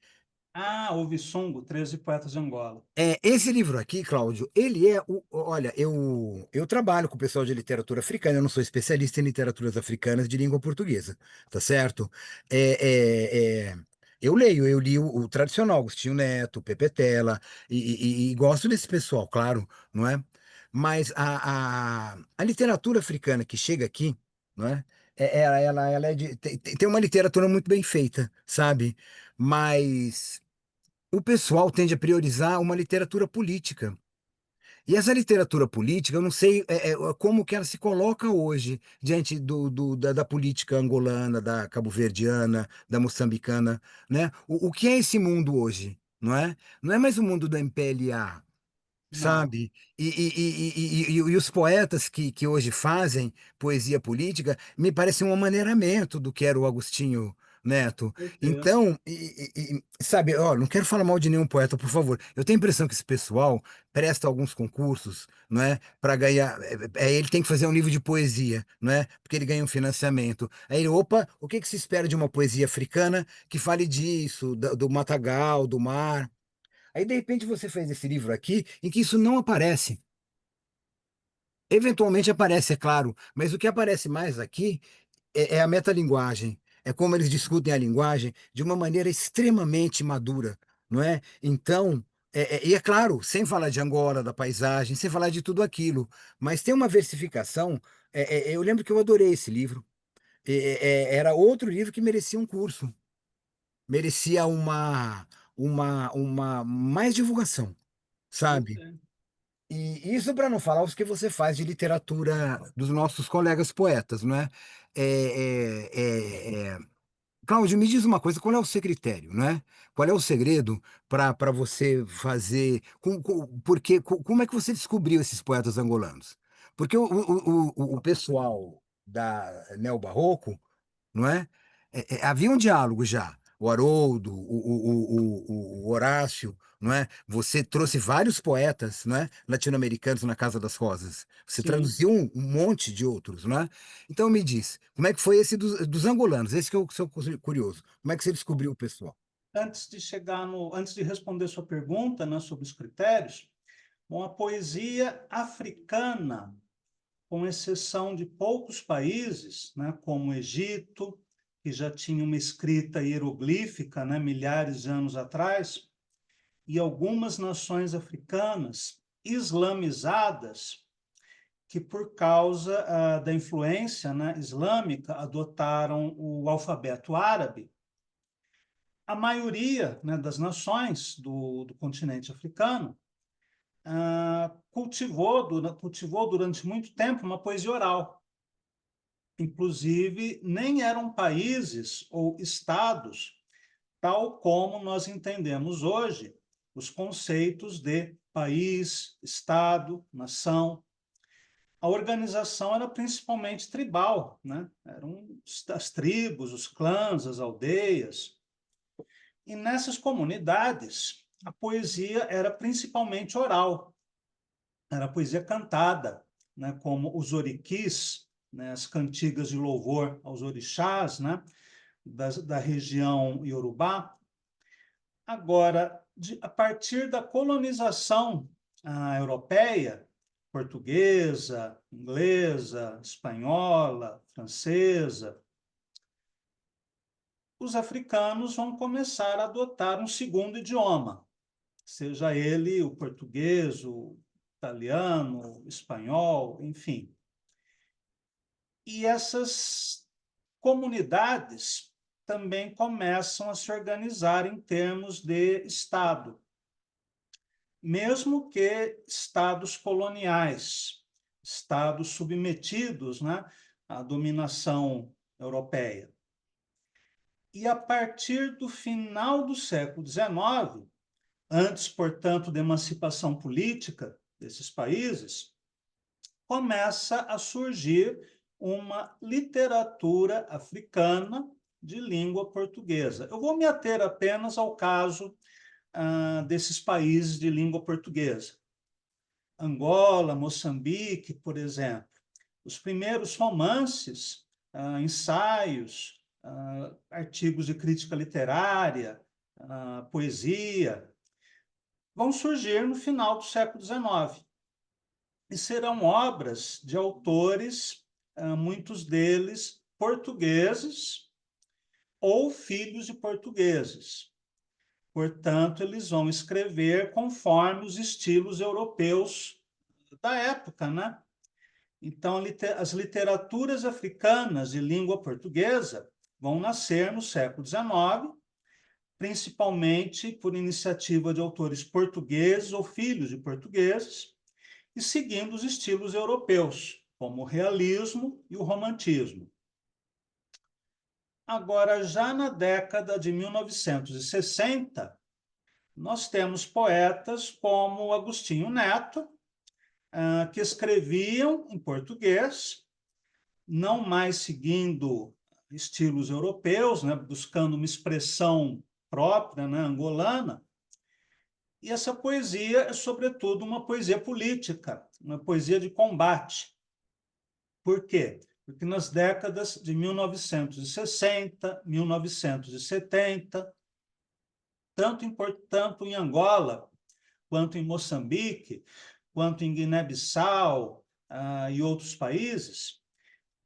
Ah, o Vissungo, 13 Poetas de Angola. Esse livro aqui, Cláudio, ele é olha, eu trabalho com o pessoal de literatura africana, eu não sou especialista em literaturas africanas de língua portuguesa, tá certo? É, é, é, Eu leio, eu li o tradicional, Agostinho Neto, Pepe Tela, e gosto desse pessoal, claro, não é? Mas a literatura africana que chega aqui, não é? Ela tem uma literatura muito bem feita, sabe? Mas o pessoal tende a priorizar uma literatura política. E essa literatura política, eu não sei como que ela se coloca hoje diante da política angolana, da cabo-verdiana, da moçambicana, né? O que é esse mundo hoje, não é? Não é mais o mundo do MPLA, Não, sabe? E os poetas que hoje fazem poesia política me parecem um amaneiramento do que era o Agostinho Neto. certeza. Então, sabe, ó, não quero falar mal de nenhum poeta, por favor. Eu tenho a impressão que esse pessoal presta alguns concursos, não é? Para ganhar. Ele tem que fazer um livro de poesia, não é? Porque ele ganha um financiamento. Aí ele, opa, o que que se espera de uma poesia africana que fale disso, do matagal, do mar? Aí, de repente, você fez esse livro aqui em que isso não aparece. Eventualmente aparece, é claro, mas o que aparece mais aqui é a metalinguagem. É como eles discutem a linguagem de uma maneira extremamente madura, não é? Então, e é claro, sem falar de Angola, da paisagem, sem falar de tudo aquilo, mas tem uma versificação. Eu lembro que eu adorei esse livro. Era outro livro que merecia um curso, merecia uma mais divulgação, Pois sabe? é. E isso para não falar os que você faz de literatura dos nossos colegas poetas, não é? Cláudio, me diz uma coisa, qual é o seu critério, não é? Qual é o segredo para você fazer? Como é que você descobriu esses poetas angolanos? Porque o pessoal da Neo-Barroco, não é? Havia um diálogo já. O Haroldo, o Horácio, não é? Você trouxe vários poetas, não é? Latino-americanos na Casa das Rosas. Você Sim. traduziu um monte de outros, não é? Então me diz, como é que foi esse dos angolanos? Esse que eu sou curioso. Como é que você descobriu o pessoal? Antes de responder sua pergunta, né, sobre os critérios, bom, a poesia africana, com exceção de poucos países, né, como o Egito, que já tinha uma escrita hieroglífica, né, milhares de anos atrás, e algumas nações africanas islamizadas, que por causa da influência, né, islâmica, adotaram o alfabeto árabe. A maioria, né, das nações do continente africano cultivou durante muito tempo uma poesia oral. Inclusive, nem eram países ou estados, tal como nós entendemos hoje os conceitos de país, estado, nação. A organização era principalmente tribal, né? Eram as tribos, os clãs, as aldeias. E nessas comunidades, a poesia era principalmente oral, era poesia cantada, né, como os oriquis, né, as cantigas de louvor aos orixás, né, da região Iorubá. Agora, a partir da colonização europeia, portuguesa, inglesa, espanhola, francesa, os africanos vão começar a adotar um segundo idioma, seja ele o português, o italiano, o espanhol, enfim. E essas comunidades também começam a se organizar em termos de Estado, mesmo que estados coloniais, estados submetidos, né, à dominação europeia. E a partir do final do século XIX, antes, portanto, da emancipação política desses países, começa a surgir uma literatura africana de língua portuguesa. Eu vou me ater apenas ao caso desses países de língua portuguesa. Angola, Moçambique, por exemplo. Os primeiros romances, ensaios, artigos de crítica literária, poesia, vão surgir no final do século XIX e serão obras de autores, muitos deles portugueses, ou filhos de portugueses. Portanto, eles vão escrever conforme os estilos europeus da época, né? Então, as literaturas africanas de língua portuguesa vão nascer no século XIX, principalmente por iniciativa de autores portugueses ou filhos de portugueses, e seguindo os estilos europeus, como o realismo e o romantismo. Agora, já na década de 1960, nós temos poetas como Agostinho Neto, que escreviam em português, não mais seguindo estilos europeus, né, buscando uma expressão própria, né, angolana. E essa poesia é, sobretudo, uma poesia política, uma poesia de combate. Por quê? Porque nas décadas de 1960, 1970, tanto em Angola, quanto em Moçambique, quanto em Guiné-Bissau e outros países,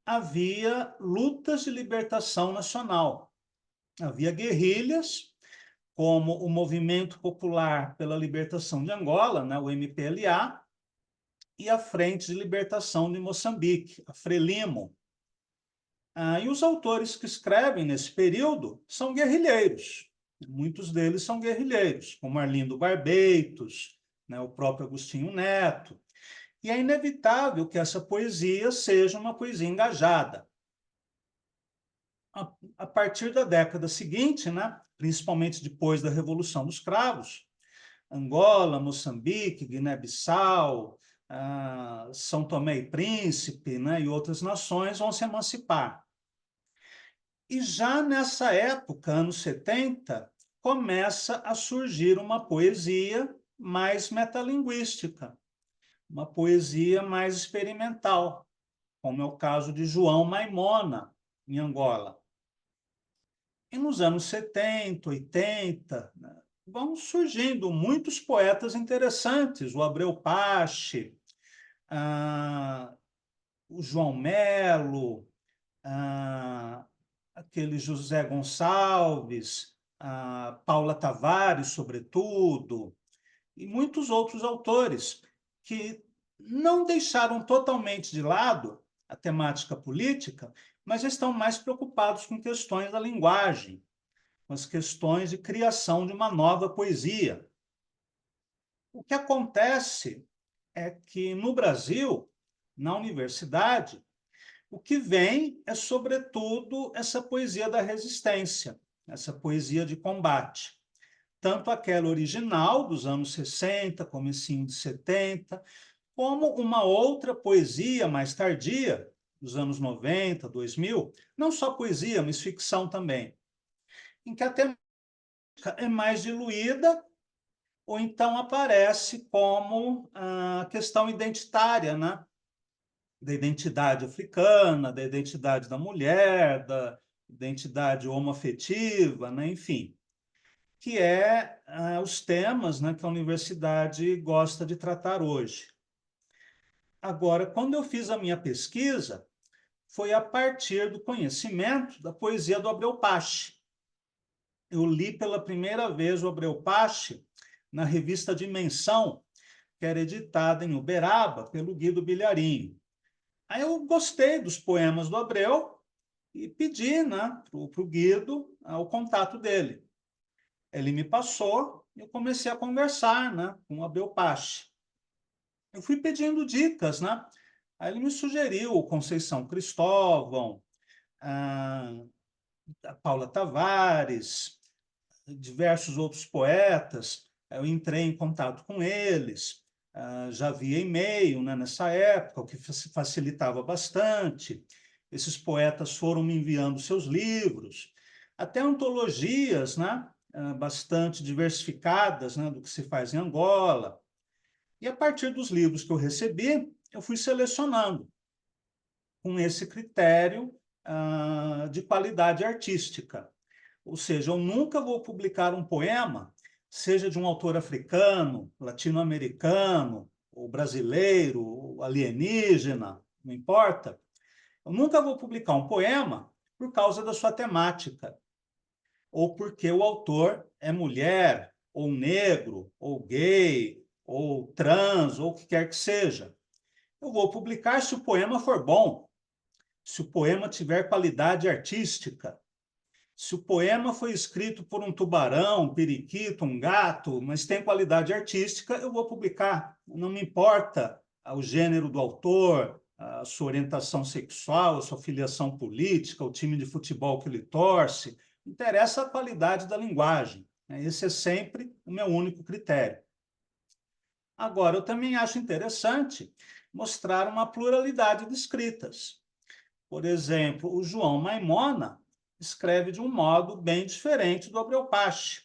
havia lutas de libertação nacional. Havia guerrilhas, como o Movimento Popular pela Libertação de Angola, né, o MPLA, e a Frente de Libertação de Moçambique, a Frelimo. E os autores que escrevem nesse período são guerrilheiros. Muitos deles são guerrilheiros, como Arlindo Barbeitos, né, o próprio Agostinho Neto. E é inevitável que essa poesia seja uma poesia engajada. A partir da década seguinte, né, principalmente depois da Revolução dos Cravos, Angola, Moçambique, Guiné-Bissau, São Tomé e Príncipe, né, e outras nações vão se emancipar. E já nessa época, anos 70, começa a surgir uma poesia mais metalinguística, uma poesia mais experimental, como é o caso de João Maimona, em Angola. E nos anos 70, 80, né, vão surgindo muitos poetas interessantes, o Abreu Pache, o João Melo, aquele José Gonçalves, Paula Tavares, sobretudo, e muitos outros autores que não deixaram totalmente de lado a temática política, mas estão mais preocupados com questões da linguagem, com as questões de criação de uma nova poesia. O que acontece é que, no Brasil, na universidade, o que vem é, sobretudo, essa poesia da resistência, essa poesia de combate. Tanto aquela original, dos anos 60, comecinho de 70, como uma outra poesia mais tardia, dos anos 90, 2000, não só poesia, mas ficção também, em que a temática é mais diluída, ou então aparece como a questão identitária, né? Da identidade africana, da identidade da mulher, da identidade homoafetiva, né? Enfim, que é os temas, né, que a universidade gosta de tratar hoje. Agora, quando eu fiz a minha pesquisa, foi a partir do conhecimento da poesia do Abreu Pache. Eu li pela primeira vez o Abreu Pache na revista Dimensão, que era editada em Uberaba pelo Guido Bilharinho. Aí eu gostei dos poemas do Abreu e pedi, né, para o Guido o contato dele. Ele me passou e eu comecei a conversar, né, com o Abreu Pache. Eu fui pedindo dicas, né? Aí ele me sugeriu o Conceição Cristóvão, a Paula Tavares, diversos outros poetas. Eu entrei em contato com eles, já via e-mail, né, nessa época, o que facilitava bastante. Esses poetas foram me enviando seus livros, até antologias, né, bastante diversificadas, né, do que se faz em Angola. E a partir dos livros que eu recebi, eu fui selecionando com esse critério de qualidade artística. Ou seja, eu nunca vou publicar um poema, seja de um autor africano, latino-americano, ou brasileiro, ou alienígena, não importa. Eu nunca vou publicar um poema por causa da sua temática. ou porque o autor é mulher, ou negro, ou gay, ou trans, ou o que quer que seja. Eu vou publicar se o poema for bom, se o poema tiver qualidade artística, se o poema foi escrito por um tubarão, um periquito, um gato, mas tem qualidade artística, eu vou publicar. Não me importa o gênero do autor, a sua orientação sexual, a sua filiação política, o time de futebol que ele torce. Interessa a qualidade da linguagem. Esse é sempre o meu único critério. Agora, eu também acho interessante mostrar uma pluralidade de escritas. Por exemplo, o João Maimona escreve de um modo bem diferente do Abreu Pache,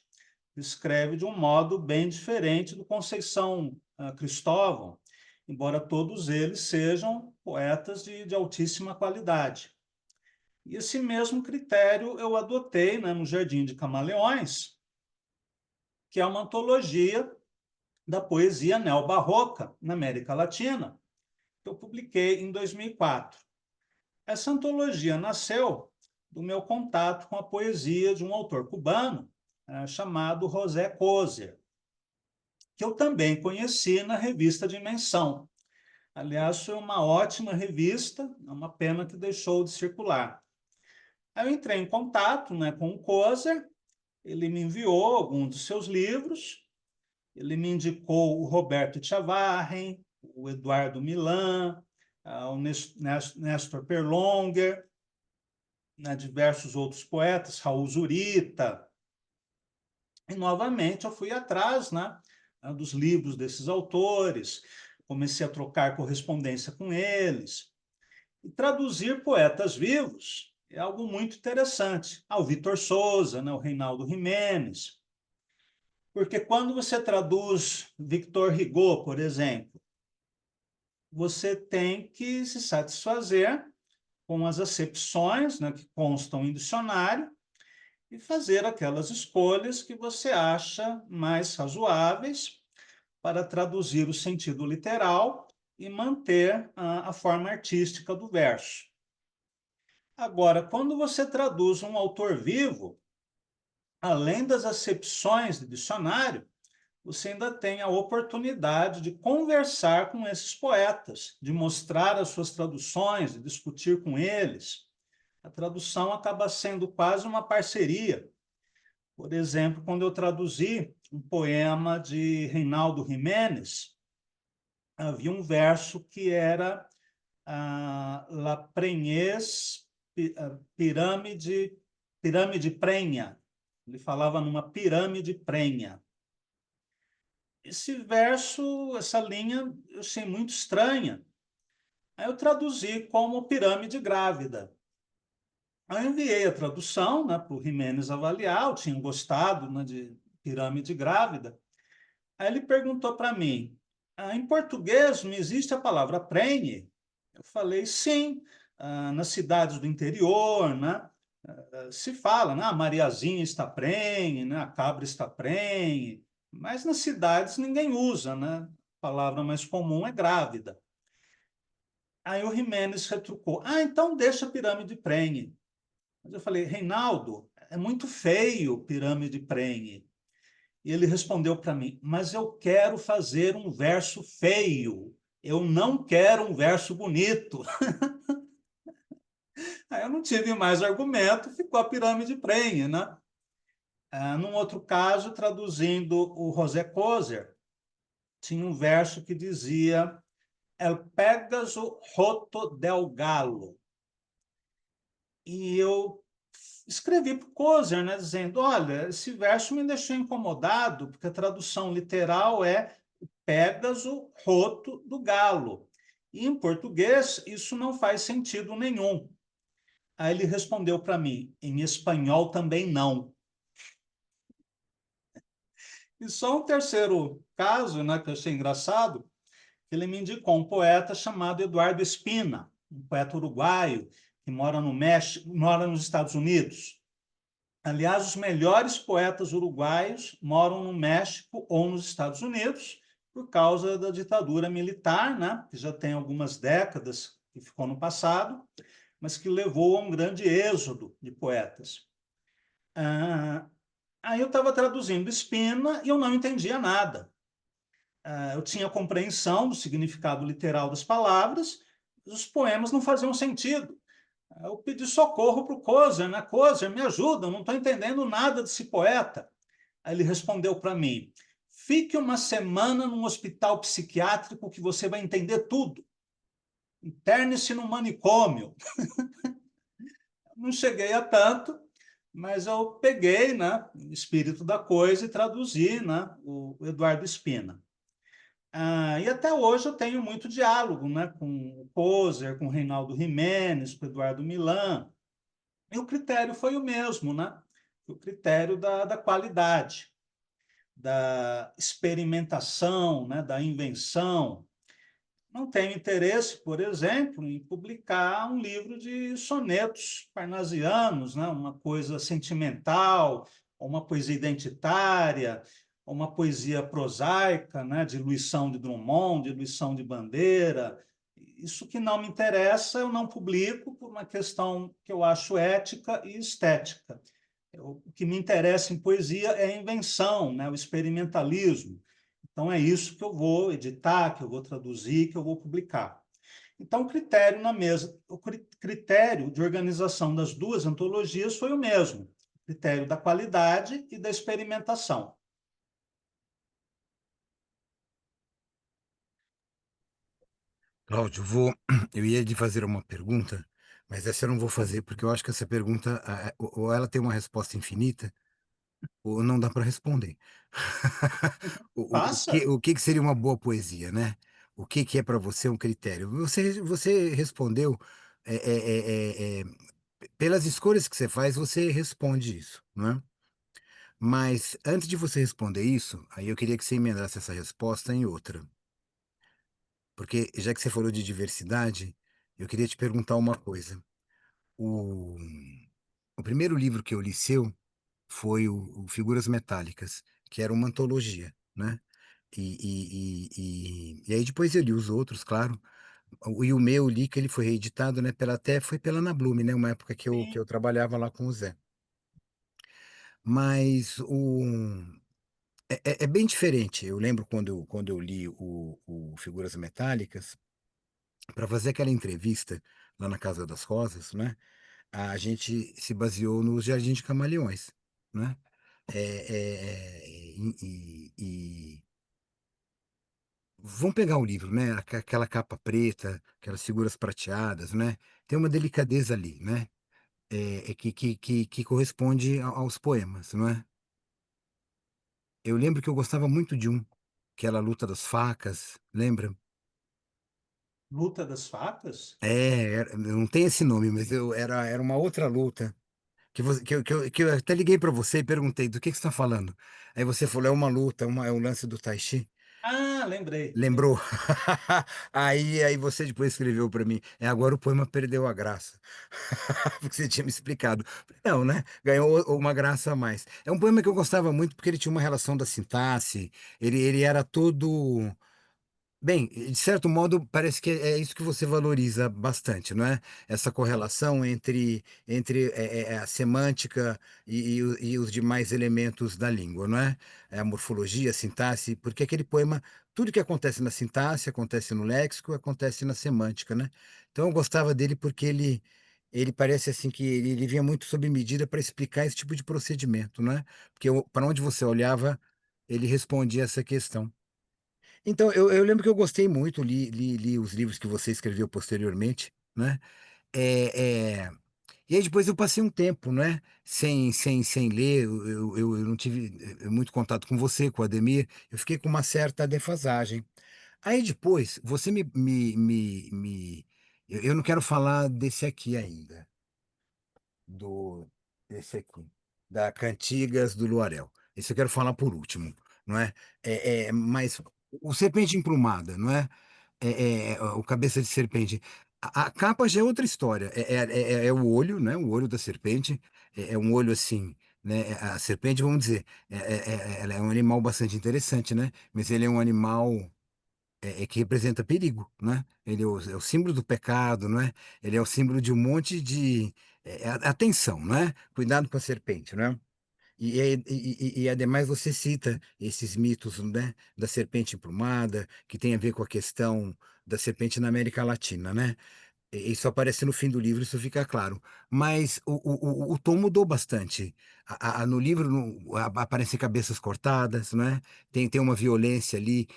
escreve de um modo bem diferente do Conceição Cristóvão, embora todos eles sejam poetas de altíssima qualidade. E esse mesmo critério eu adotei, né, no Jardim de Camaleões, que é uma antologia da poesia neobarroca na América Latina, que eu publiquei em 2004. Essa antologia nasceu do meu contato com a poesia de um autor cubano chamado José Coser, que eu também conheci na revista Dimensão. Aliás, foi uma ótima revista, é uma pena que deixou de circular. Aí eu entrei em contato, né, com o Coser, ele me enviou alguns dos seus livros, ele me indicou o Roberto Chavarren, o Eduardo Milan, o Néstor Perlonger, né, diversos outros poetas, Raul Zurita. E, novamente, eu fui atrás, né, dos livros desses autores, comecei a trocar correspondência com eles. E traduzir poetas vivos é algo muito interessante. O Vitor Souza, né, o Reinaldo Jiménez. Porque quando você traduz Victor Hugo, por exemplo, você tem que se satisfazer com as acepções, né, que constam em dicionário e fazer aquelas escolhas que você acha mais razoáveis para traduzir o sentido literal e manter a forma artística do verso. Agora, quando você traduz um autor vivo, além das acepções de dicionário, você ainda tem a oportunidade de conversar com esses poetas, de mostrar as suas traduções, de discutir com eles. A tradução acaba sendo quase uma parceria. Por exemplo, quando eu traduzi um poema de Reinaldo Jiménez, havia um verso que era La Prenhez pirâmide prenha. Ele falava numa pirâmide prenha. Esse verso, essa linha, eu achei muito estranha. Aí eu traduzi como pirâmide grávida. Aí eu enviei a tradução, né, para o Jiménez avaliar, eu tinha gostado, né, de pirâmide grávida. Aí ele perguntou para mim, em português não existe a palavra prenhe? Eu falei, sim, nas cidades do interior, né, se fala, né, a Mariazinha está prenhe, né, a cabra está prenhe, mas nas cidades ninguém usa, né? A palavra mais comum é grávida. Aí o Jiménez retrucou, então deixa a pirâmide prenhe. Mas eu falei, Reinaldo, é muito feio pirâmide prenhe. E ele respondeu para mim, mas eu quero fazer um verso feio, eu não quero um verso bonito. Aí eu não tive mais argumento, ficou a pirâmide prenhe, né? Num outro caso, traduzindo o José Coser, tinha um verso que dizia El Pégaso roto del galo. E eu escrevi para o Coser, né, dizendo, olha, esse verso me deixou incomodado, porque a tradução literal é o Pégaso roto do galo. E em português isso não faz sentido nenhum. Aí ele respondeu para mim, em espanhol também não. E só um terceiro caso, né, que eu achei engraçado, ele me indicou um poeta chamado Eduardo Espina, um poeta uruguaio que mora no México, mora nos Estados Unidos. Aliás, os melhores poetas uruguaios moram no México ou nos Estados Unidos por causa da ditadura militar, né, que já tem algumas décadas que ficou no passado, mas que levou a um grande êxodo de poetas. Ah, aí eu estava traduzindo Spina e eu não entendia nada. Eu tinha compreensão do significado literal das palavras, os poemas não faziam sentido. Eu pedi socorro para o Kozer, né? Kozer, me ajuda, eu não estou entendendo nada desse poeta. Aí ele respondeu para mim: fique uma semana num hospital psiquiátrico que você vai entender tudo. Interne-se no manicômio. Não cheguei a tanto, mas eu peguei, né, o espírito da coisa e traduzi, né, o Eduardo Spina. E até hoje eu tenho muito diálogo, né, com o Poser, com o Reinaldo Jimenez, com o Eduardo Milan, e o critério foi o mesmo, né? O critério da qualidade, da experimentação, né, da invenção. Não tenho interesse, por exemplo, em publicar um livro de sonetos parnasianos, né? Uma coisa sentimental, ou uma poesia identitária, ou uma poesia prosaica, né? De Luição de Drummond, de Luição de Bandeira. Isso que não me interessa, eu não publico por uma questão que eu acho ética e estética. O que me interessa em poesia é a invenção, né? O experimentalismo. Então, é isso que eu vou editar, que eu vou traduzir, que eu vou publicar. Então, o critério na mesa, o critério de organização das duas antologias foi o mesmo, o critério da qualidade e da experimentação. Cláudio, eu ia lhe fazer uma pergunta, mas essa eu não vou fazer, porque eu acho que essa pergunta, ou ela tem uma resposta infinita, ou não dá para responder. Faça. O que seria uma boa poesia, né? O que é para você um critério? Você respondeu, pelas escolhas que você faz, você responde isso, né? Mas antes de você responder isso, aí eu queria que você emendasse essa resposta em outra. Porque já que você falou de diversidade, eu queria te perguntar uma coisa. O, o primeiro livro que eu li seu foi o Figuras Metálicas, que era uma antologia, né? E aí depois eu li os outros, claro. E o meu li que ele foi reeditado, né? Até foi pela Ana Blume, né? Uma época que eu Sim. trabalhava lá com o Zé. Mas é bem diferente. Eu lembro quando eu li o Figuras Metálicas, para fazer aquela entrevista lá na Casa das Rosas, né? A gente se baseou no Jardim de Camaleões, né? Vamos pegar o livro, né? Aquela capa preta, aquelas figuras prateadas, né? Tem uma delicadeza ali, né? Que corresponde aos poemas, não é? Eu lembro que eu gostava muito de um, que era a Luta das Facas, lembra? Luta das Facas? Não tem esse nome, mas era uma outra luta. Que eu até liguei para você e perguntei do que você está falando. Aí você falou, é uma luta, é um lance do Tai Chi. Lembrei, Lembrou? lembrei. Aí você depois escreveu para mim, agora o poema perdeu a graça. Porque você tinha me explicado. Não, né? Ganhou uma graça a mais. É um poema que eu gostava muito porque ele tinha uma relação da sintaxe, ele era todo. Bem, de certo modo, parece que é isso que você valoriza bastante, não é? Essa correlação entre a semântica e os demais elementos da língua, não é? É a morfologia, a sintaxe, porque aquele poema, tudo que acontece na sintaxe, acontece no léxico, acontece na semântica, né? Então eu gostava dele porque ele parece assim que ele vinha muito sob medida para explicar esse tipo de procedimento, não é? Porque para onde você olhava, ele respondia essa questão. Então, eu lembro que eu gostei muito, li os livros que você escreveu posteriormente, né? É, é, e aí depois eu passei um tempo, né? Sem ler, eu não tive muito contato com você, com o Ademir, eu fiquei com uma certa defasagem. Aí depois, você eu não quero falar desse aqui ainda, do esse aqui, da Cantigas do Luarel. Esse eu quero falar por último, não é? Mas o Serpente Emplumada, não é? O Cabeça de Serpente. A capa já é outra história. É o olho, né? O olho da serpente. É um olho assim, né? A serpente, vamos dizer, ela é um animal bastante interessante, né? Mas ele é um animal. que representa perigo, né? Ele é o símbolo do pecado, não é? Ele é o símbolo de um monte de atenção, não é? Cuidado com a serpente, não é? Ademais você cita esses mitos, né, da serpente emplumada, que tem a ver com a questão da serpente na América Latina, né? Isso aparece no fim do livro, isso fica claro. Mas o tom mudou bastante. No livro aparecem cabeças cortadas, não é? Tem uma violência ali,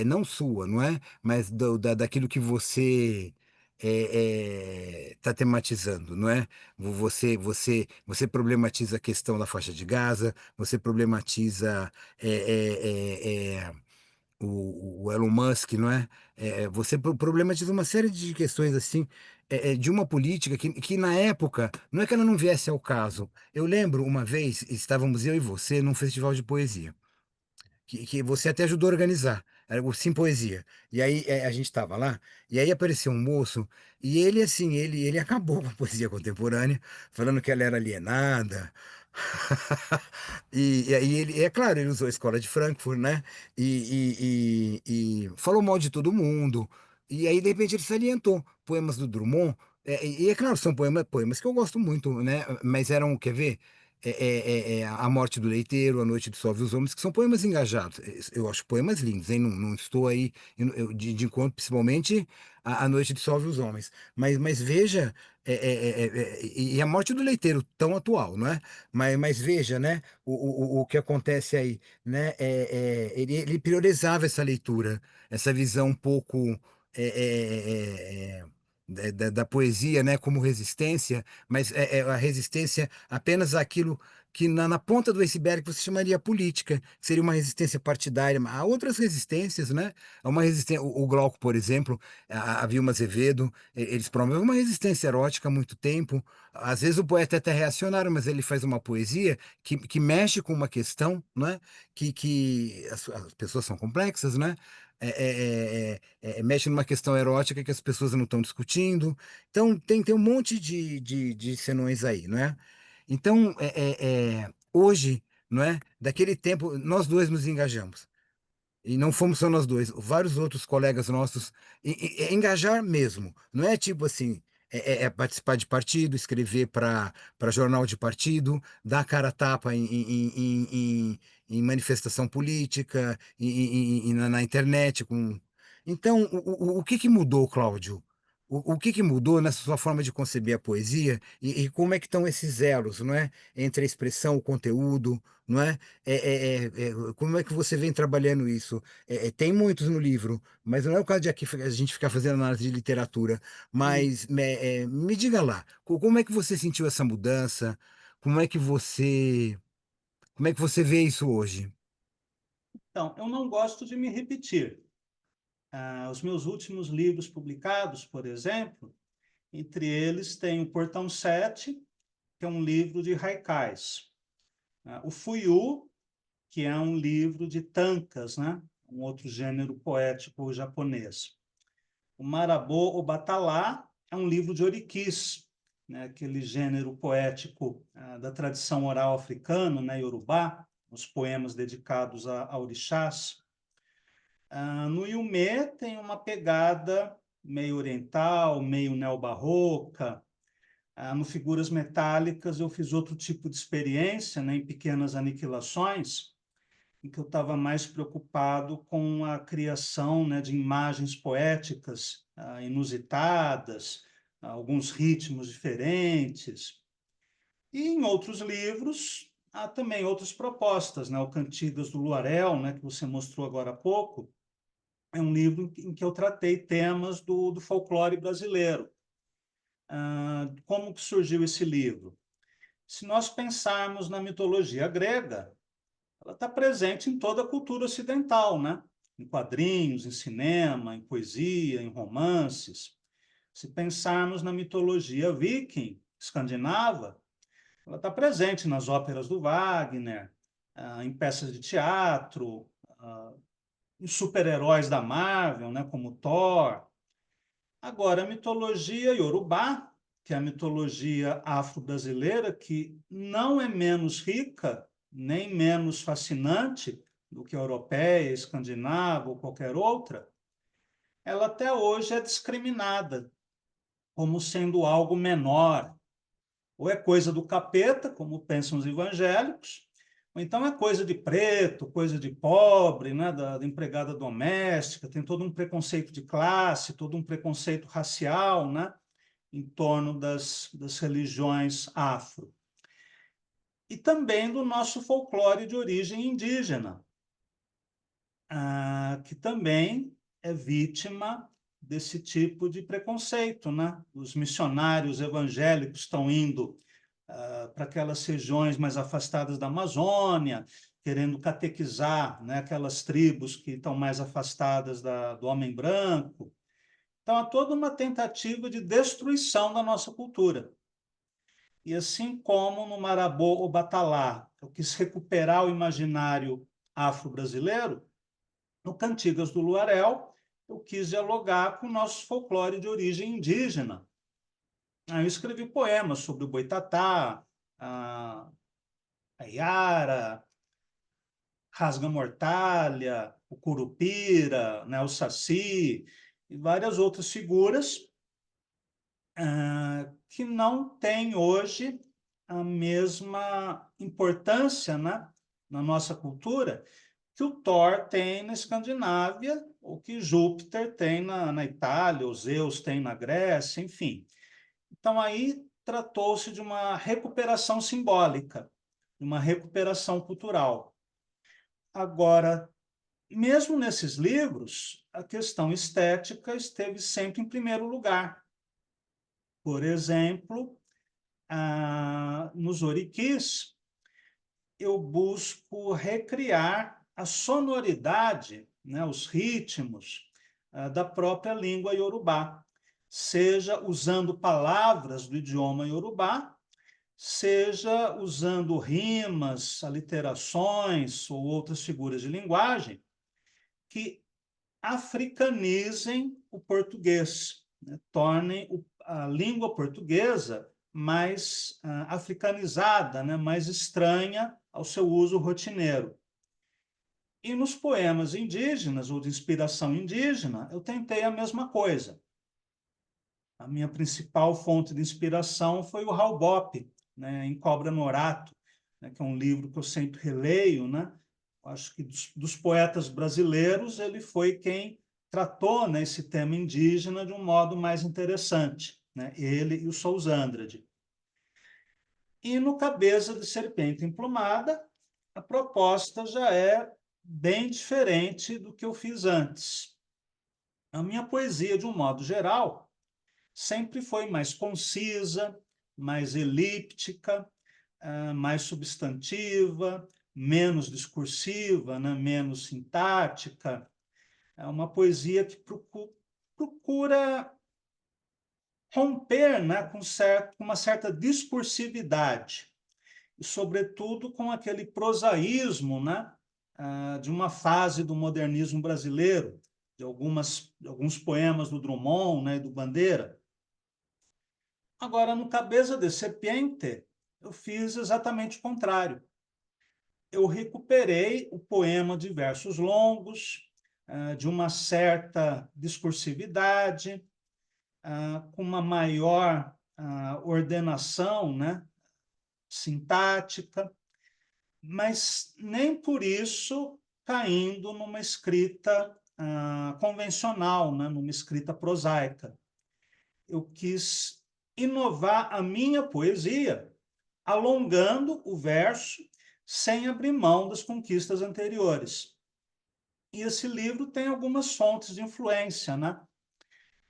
não sua, não é? Mas daquilo que você está tematizando, não é? Você problematiza a questão da faixa de Gaza, você problematiza é, é, é, é, o Elon Musk, não é? Você problematiza uma série de questões assim, de uma política que na época, não é que ela não viesse ao caso. Eu lembro uma vez, estávamos eu e você num festival de poesia que você até ajudou a organizar, era o Sim Poesia. E aí a gente estava lá, e aí apareceu um moço, e ele assim, ele acabou com a poesia contemporânea, falando que ela era alienada. E aí é claro, ele usou a escola de Frankfurt, né? E falou mal de todo mundo. E aí, de repente, ele salientou poemas do Drummond. E é claro, são poemas que eu gosto muito, né? Mas eram, quer ver? A Morte do Leiteiro, A Noite Dissolve os Homens, que são poemas engajados. Eu acho poemas lindos, hein? Não estou aí de encontro, principalmente A Noite Dissolve os Homens. Mas veja, e A Morte do Leiteiro, tão atual, não é? Mas veja, né? O que acontece aí, né? Ele priorizava essa leitura, essa visão um pouco. é, é, é, é, da poesia, né, como resistência, mas é a resistência apenas àquilo que na ponta do iceberg você chamaria política, que seria uma resistência partidária. Mas há outras resistências, né? Há uma resistência, o Glauco, por exemplo, a Vilma Azevedo, eles promovem uma resistência erótica há muito tempo. Às vezes o poeta é até reacionário, mas ele faz uma poesia que mexe com uma questão, né? Que as pessoas são complexas, né? Mexe numa questão erótica que as pessoas não estão discutindo. Então, tem um monte de senões aí, não é? Então, hoje, não é? Daquele tempo, nós dois nos engajamos. E não fomos só nós dois, vários outros colegas nossos. Engajar mesmo. Não é tipo assim, participar de partido, escrever para jornal de partido, dar cara a tapa em manifestação política, na internet. Então, o que que mudou, Cláudio? O que que mudou nessa sua forma de conceber a poesia e como é que estão esses elos, não é? Entre a expressão, o conteúdo, não é? Como é que você vem trabalhando isso? Tem muitos no livro, mas não é o caso de aqui a gente ficar fazendo análise de literatura. Hum. Mas me diga lá, como é que você sentiu essa mudança? Como é que como é que você vê isso hoje? Então, eu não gosto de me repetir. Os meus últimos livros publicados, por exemplo, entre eles tem o Portão 7, que é um livro de haikais. O Fuyu, que é um livro de tankas, né? Um outro gênero poético japonês. O Marabô o Batalá é um livro de orikis, né? Aquele gênero poético da tradição oral africana, né? Yorubá, os poemas dedicados a orixás. No Yumé tem uma pegada meio oriental, meio neobarroca. No Figuras Metálicas eu fiz outro tipo de experiência, né, em pequenas aniquilações, em que eu estava mais preocupado com a criação, né, de imagens poéticas inusitadas, alguns ritmos diferentes. E em outros livros há também outras propostas, né? O Cantigas do Luarel, né, que você mostrou agora há pouco, é um livro em que eu tratei temas do folclore brasileiro. Como que surgiu esse livro? Se nós pensarmos na mitologia grega, ela está presente em toda a cultura ocidental, né? Em quadrinhos, em cinema, em poesia, em romances. Se pensarmos na mitologia viking, escandinava, ela está presente nas óperas do Wagner, em peças de teatro, em super-heróis da Marvel, né, como Thor. Agora, a mitologia iorubá, que é a mitologia afro-brasileira, que não é menos rica, nem menos fascinante do que a europeia, escandinava ou qualquer outra, ela até hoje é discriminada como sendo algo menor, ou é coisa do capeta, como pensam os evangélicos, ou então é coisa de preto, coisa de pobre, né, da empregada doméstica, tem todo um preconceito de classe, todo um preconceito racial, né, em torno das religiões afro. E também do nosso folclore de origem indígena, que também é vítima desse tipo de preconceito, né? Os missionários evangélicos estão indo para aquelas regiões mais afastadas da Amazônia, querendo catequizar, né, aquelas tribos que estão mais afastadas do homem branco. Então, há toda uma tentativa de destruição da nossa cultura. E assim como no Marabô ou Batalá, eu quis recuperar o imaginário afro-brasileiro, no Cantigas do Luarel, eu quis dialogar com o nosso folclore de origem indígena. Aí eu escrevi poemas sobre o boitatá, a iara, rasga-mortalha, o curupira, né, o saci, e várias outras figuras que não têm hoje a mesma importância, né, na nossa cultura que o Thor tem na Escandinávia, ou que Júpiter tem na Itália, ou Zeus tem na Grécia, enfim. Então, aí tratou-se de uma recuperação simbólica, de uma recuperação cultural. Agora, mesmo nesses livros, a questão estética esteve sempre em primeiro lugar. Por exemplo, nos Oriquis, eu busco recriar a sonoridade, né, os ritmos da própria língua iorubá, seja usando palavras do idioma iorubá, seja usando rimas, aliterações ou outras figuras de linguagem que africanizem o português, né, tornem a língua portuguesa mais africanizada, né, mais estranha ao seu uso rotineiro. E nos poemas indígenas, ou de inspiração indígena, eu tentei a mesma coisa. A minha principal fonte de inspiração foi o Hal Bopp, né, em Cobra Norato, né, que é um livro que eu sempre releio, né? Acho que dos poetas brasileiros, ele foi quem tratou, né, esse tema indígena de um modo mais interessante, né? Ele e o Souza Andrade. E no Cabeça de Serpente Emplumada, a proposta já é bem diferente do que eu fiz antes. A minha poesia, de um modo geral, sempre foi mais concisa, mais elíptica, mais substantiva, menos discursiva, né? Menos sintática. É uma poesia que procura romper, né? Com uma certa discursividade, e, sobretudo, com aquele prosaísmo, né? De uma fase do modernismo brasileiro, de alguns poemas do Drummond, né? E do Bandeira. Agora, no Cabeça de Serpiente, eu fiz exatamente o contrário. Eu recuperei o poema de versos longos, de uma certa discursividade, com uma maior ordenação, né, sintática, mas nem por isso caindo numa escrita convencional, né, numa escrita prosaica. Eu quis inovar a minha poesia, alongando o verso sem abrir mão das conquistas anteriores. E esse livro tem algumas fontes de influência, né?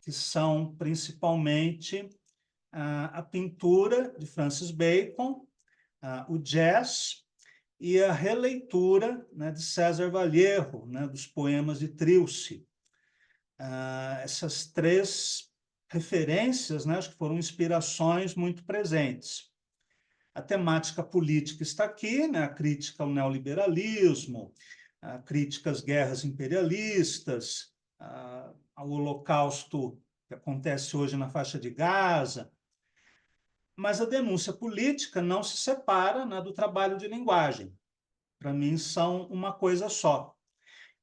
Que são principalmente a pintura de Francis Bacon, o jazz e a releitura, né, de César Vallejo, né, dos poemas de Trilce. Essas três referências, né, acho que foram inspirações muito presentes. A temática política está aqui, né? A crítica ao neoliberalismo, a crítica às guerras imperialistas, ao Holocausto que acontece hoje na faixa de Gaza. Mas a denúncia política não se separa, né, do trabalho de linguagem. Para mim, são uma coisa só.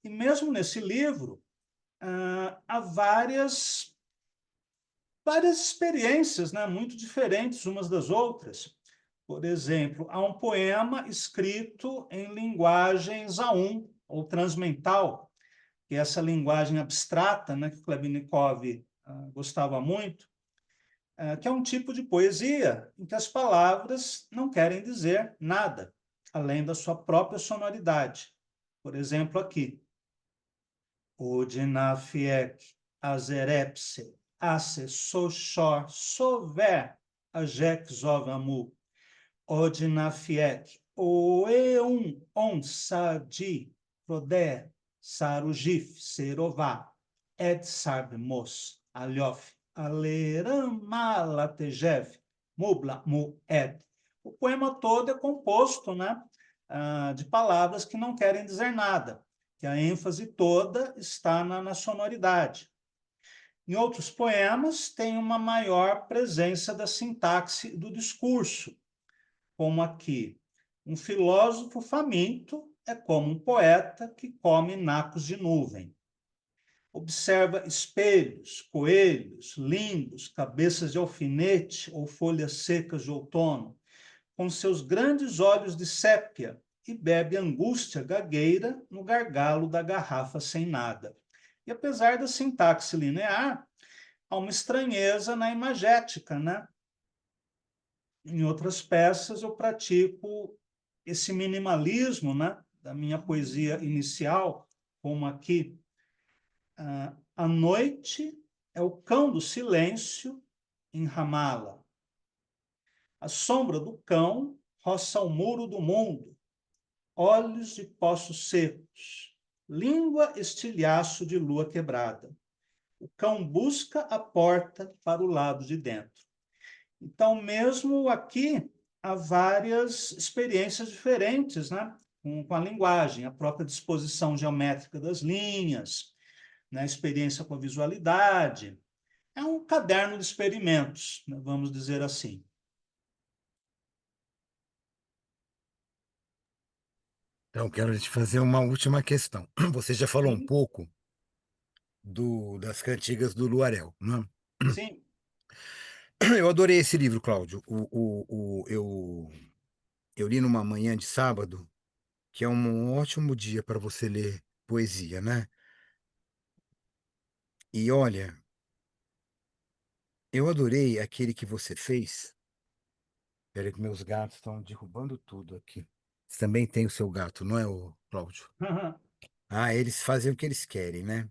E mesmo nesse livro, há várias experiências, né, muito diferentes umas das outras. Por exemplo, há um poema escrito em linguagem zaun, ou transmental, que é essa linguagem abstrata, né, que Khlebinikov gostava muito, que é um tipo de poesia em que as palavras não querem dizer nada, além da sua própria sonoridade. Por exemplo, aqui. Odinafiek, Azerepse, Ace, Sochor, Sover, Ajek, Zovamu, Odinafiek, Oeum, On, Sadi, Prodé, Sarugif, Serová, Ed Sarbmos, Alhof, Alerama, Latejev, Mubla, Mued. O poema todo é composto, né, de palavras que não querem dizer nada, que a ênfase toda está na sonoridade. Em outros poemas, tem uma maior presença da sintaxe do discurso, como aqui. Um filósofo faminto é como um poeta que come nacos de nuvem. Observa espelhos, coelhos, lindos, cabeças de alfinete ou folhas secas de outono, com seus grandes olhos de sépia, e bebe angústia gagueira no gargalo da garrafa sem nada. E apesar da sintaxe linear, há uma estranheza na imagética, né? Em outras peças eu pratico esse minimalismo, né, da minha poesia inicial, como aqui, a noite é o cão do silêncio em Ramala. A sombra do cão roça o muro do mundo, olhos de poços secos, língua estilhaço de lua quebrada. O cão busca a porta para o lado de dentro. Então, mesmo aqui, há várias experiências diferentes, né? Com a linguagem, a própria disposição geométrica das linhas, né? A experiência com a visualidade. É um caderno de experimentos, né? Vamos dizer assim. Então, quero te fazer uma última questão. Você já falou um Sim, pouco das cantigas do Luarel, né? sim. Eu adorei esse livro, Cláudio. Eu li numa manhã de sábado, que é um ótimo dia para você ler poesia, né? E olha, eu adorei aquele que você fez. Peraí que meus gatos estão derrubando tudo aqui. Você também tem o seu gato, não é, o Cláudio? Ah, eles fazem o que eles querem, né?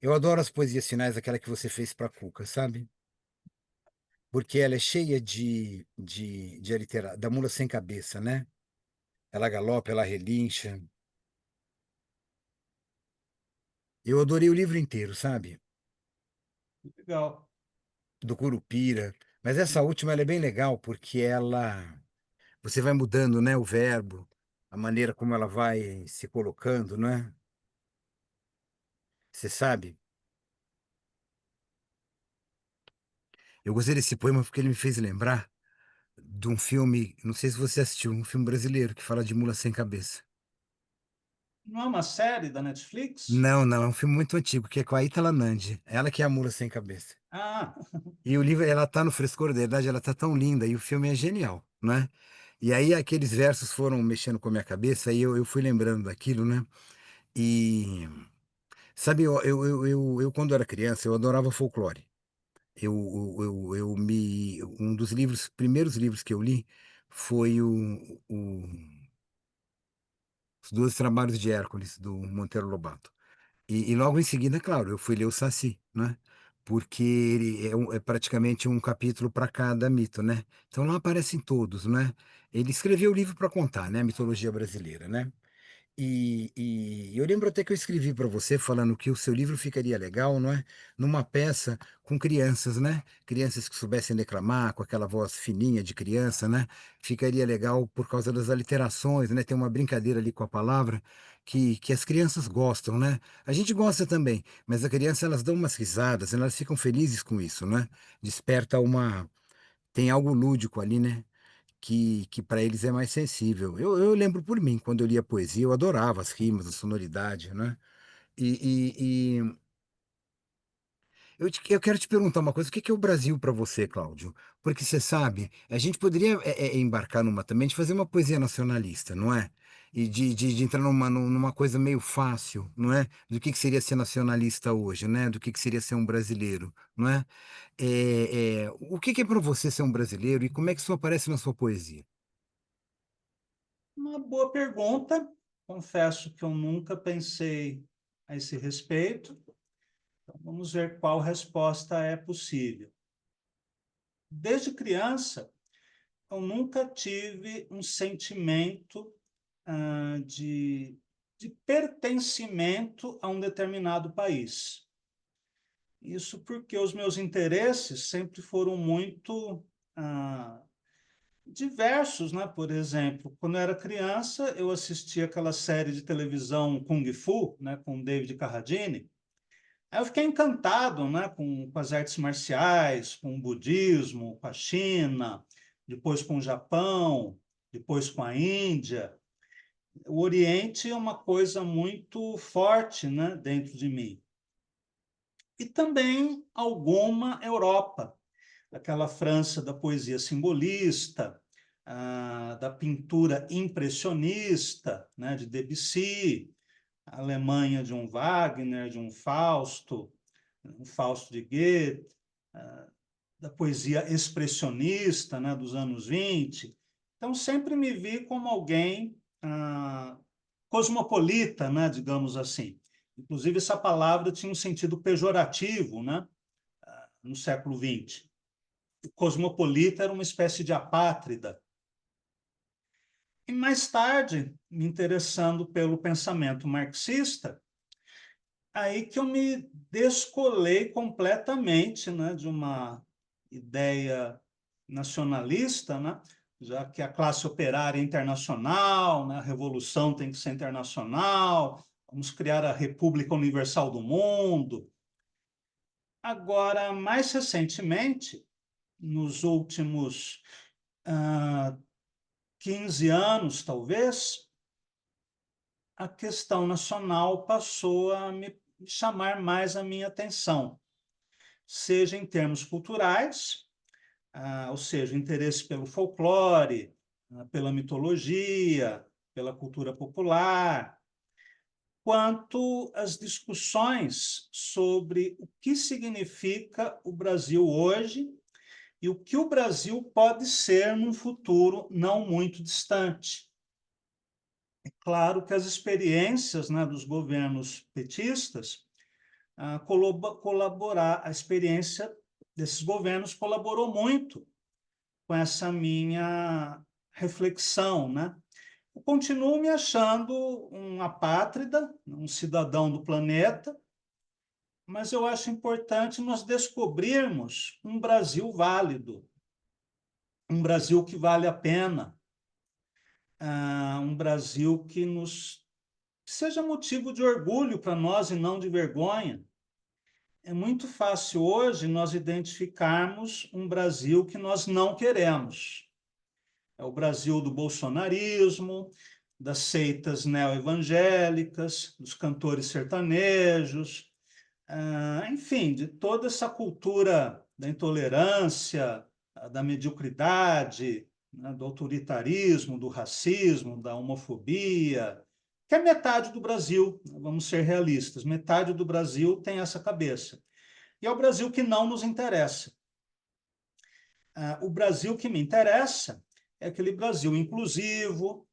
Eu adoro as poesias finais, aquela que você fez para Cuca, sabe? Porque ela é cheia da mula sem cabeça, né? Ela galopa, ela relincha. Eu adorei o livro inteiro, sabe? Legal. Do Curupira. Mas essa última ela é bem legal porque você vai mudando, né, o verbo, a maneira como ela vai se colocando, né? Você sabe? Eu gostei desse poema porque ele me fez lembrar de um filme, não sei se você assistiu, um filme brasileiro que fala de mula sem cabeça. Não é uma série da Netflix? Não, não, é um filme muito antigo, que é com a Ítala Nandi. Ela que é a mula sem cabeça. Ah, E o livro, ela tá no frescor da idade, ela tá tão linda, e o filme é genial, né? E aí aqueles versos foram mexendo com a minha cabeça, e eu fui lembrando daquilo, né? E, sabe, quando era criança, eu adorava folclore. Um dos primeiros livros que eu li foi Os Doze Trabalhos de Hércules, do Monteiro Lobato. E logo em seguida, claro, eu fui ler o Saci, né? Porque ele é praticamente um capítulo para cada mito, né? Então lá aparecem todos, né? Ele escreveu o livro para contar, né? A mitologia brasileira, né? E eu lembro até que eu escrevi para você falando que o seu livro ficaria legal, não é? Numa peça com crianças, né? Crianças que soubessem declamar, com aquela voz fininha de criança, né? Ficaria legal por causa das aliterações, né? Tem uma brincadeira ali com a palavra que as crianças gostam, né? A gente gosta também, mas a criança elas dão umas risadas, elas ficam felizes com isso, né? Desperta uma. Tem algo lúdico ali, né? Que para eles é mais sensível. Eu lembro por mim, quando eu lia poesia, eu adorava as rimas, a sonoridade, né? E, Eu quero te perguntar uma coisa, o que que é o Brasil para você, Cláudio? Porque você sabe, a gente poderia embarcar numa também de fazer uma poesia nacionalista, não é? E de entrar numa coisa meio fácil, não é? Do que seria ser nacionalista hoje, né? Do que seria ser um brasileiro, não é? O que que é para você ser um brasileiro e como é que isso aparece na sua poesia? Uma boa pergunta. Confesso que eu nunca pensei a esse respeito. Então, vamos ver qual resposta é possível. Desde criança, eu nunca tive um sentimento de pertencimento a um determinado país. Isso porque os meus interesses sempre foram muito ah, diversos, né? Por exemplo, quando eu era criança, eu assistia aquela série de televisão Kung Fu, né, com David Carradine. Aí eu fiquei encantado, né, com as artes marciais, com o budismo, com a China, depois com o Japão, depois com a Índia. O Oriente é uma coisa muito forte, né, dentro de mim. E também alguma Europa, aquela França da poesia simbolista, da pintura impressionista, né, de Debussy, a Alemanha de um Wagner, de um Fausto de Goethe, da poesia expressionista, né, dos anos 20. Então, sempre me vi como alguém cosmopolita, né, digamos assim. Inclusive, essa palavra tinha um sentido pejorativo, né, no século XX. O cosmopolita era uma espécie de apátrida. E mais tarde, me interessando pelo pensamento marxista, aí que eu me descolei completamente, né, de uma ideia nacionalista, né, já que a classe operária é internacional, né, a revolução tem que ser internacional, vamos criar a República Universal do Mundo. Agora, mais recentemente, nos últimos 15 anos, talvez, a questão nacional passou a me chamar mais a minha atenção, seja em termos culturais, ou seja, interesse pelo folclore, pela mitologia, pela cultura popular, quanto às discussões sobre o que significa o Brasil hoje e o que o Brasil pode ser num futuro não muito distante. É claro que as experiências, né, dos governos petistas a experiência desses governos colaborou muito com essa minha reflexão, né? Eu continuo me achando um apátrida, um cidadão do planeta, mas eu acho importante nós descobrirmos um Brasil válido, um Brasil que vale a pena, um Brasil que nos seja motivo de orgulho para nós e não de vergonha. É muito fácil hoje nós identificarmos um Brasil que nós não queremos. É o Brasil do bolsonarismo, das seitas neoevangélicas, dos cantores sertanejos, enfim, de toda essa cultura da intolerância, da mediocridade, né, do autoritarismo, do racismo, da homofobia, que é metade do Brasil, vamos ser realistas, metade do Brasil tem essa cabeça. E é o Brasil que não nos interessa. O Brasil que me interessa é aquele Brasil inclusivo,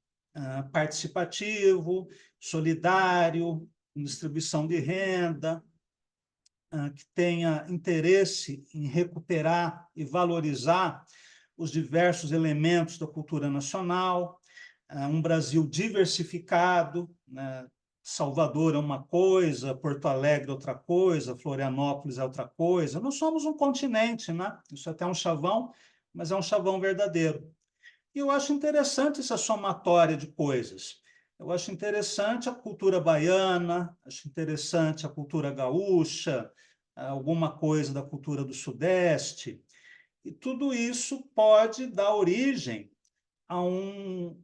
participativo, solidário, com distribuição de renda, que tenha interesse em recuperar e valorizar os diversos elementos da cultura nacional, um Brasil diversificado, né? Salvador é uma coisa, Porto Alegre é outra coisa, Florianópolis é outra coisa. Nós somos um continente, né? Isso é até um chavão, mas é um chavão verdadeiro. E eu acho interessante essa somatória de coisas. Eu acho interessante a cultura baiana, acho interessante a cultura gaúcha, alguma coisa da cultura do Sudeste. E tudo isso pode dar origem a um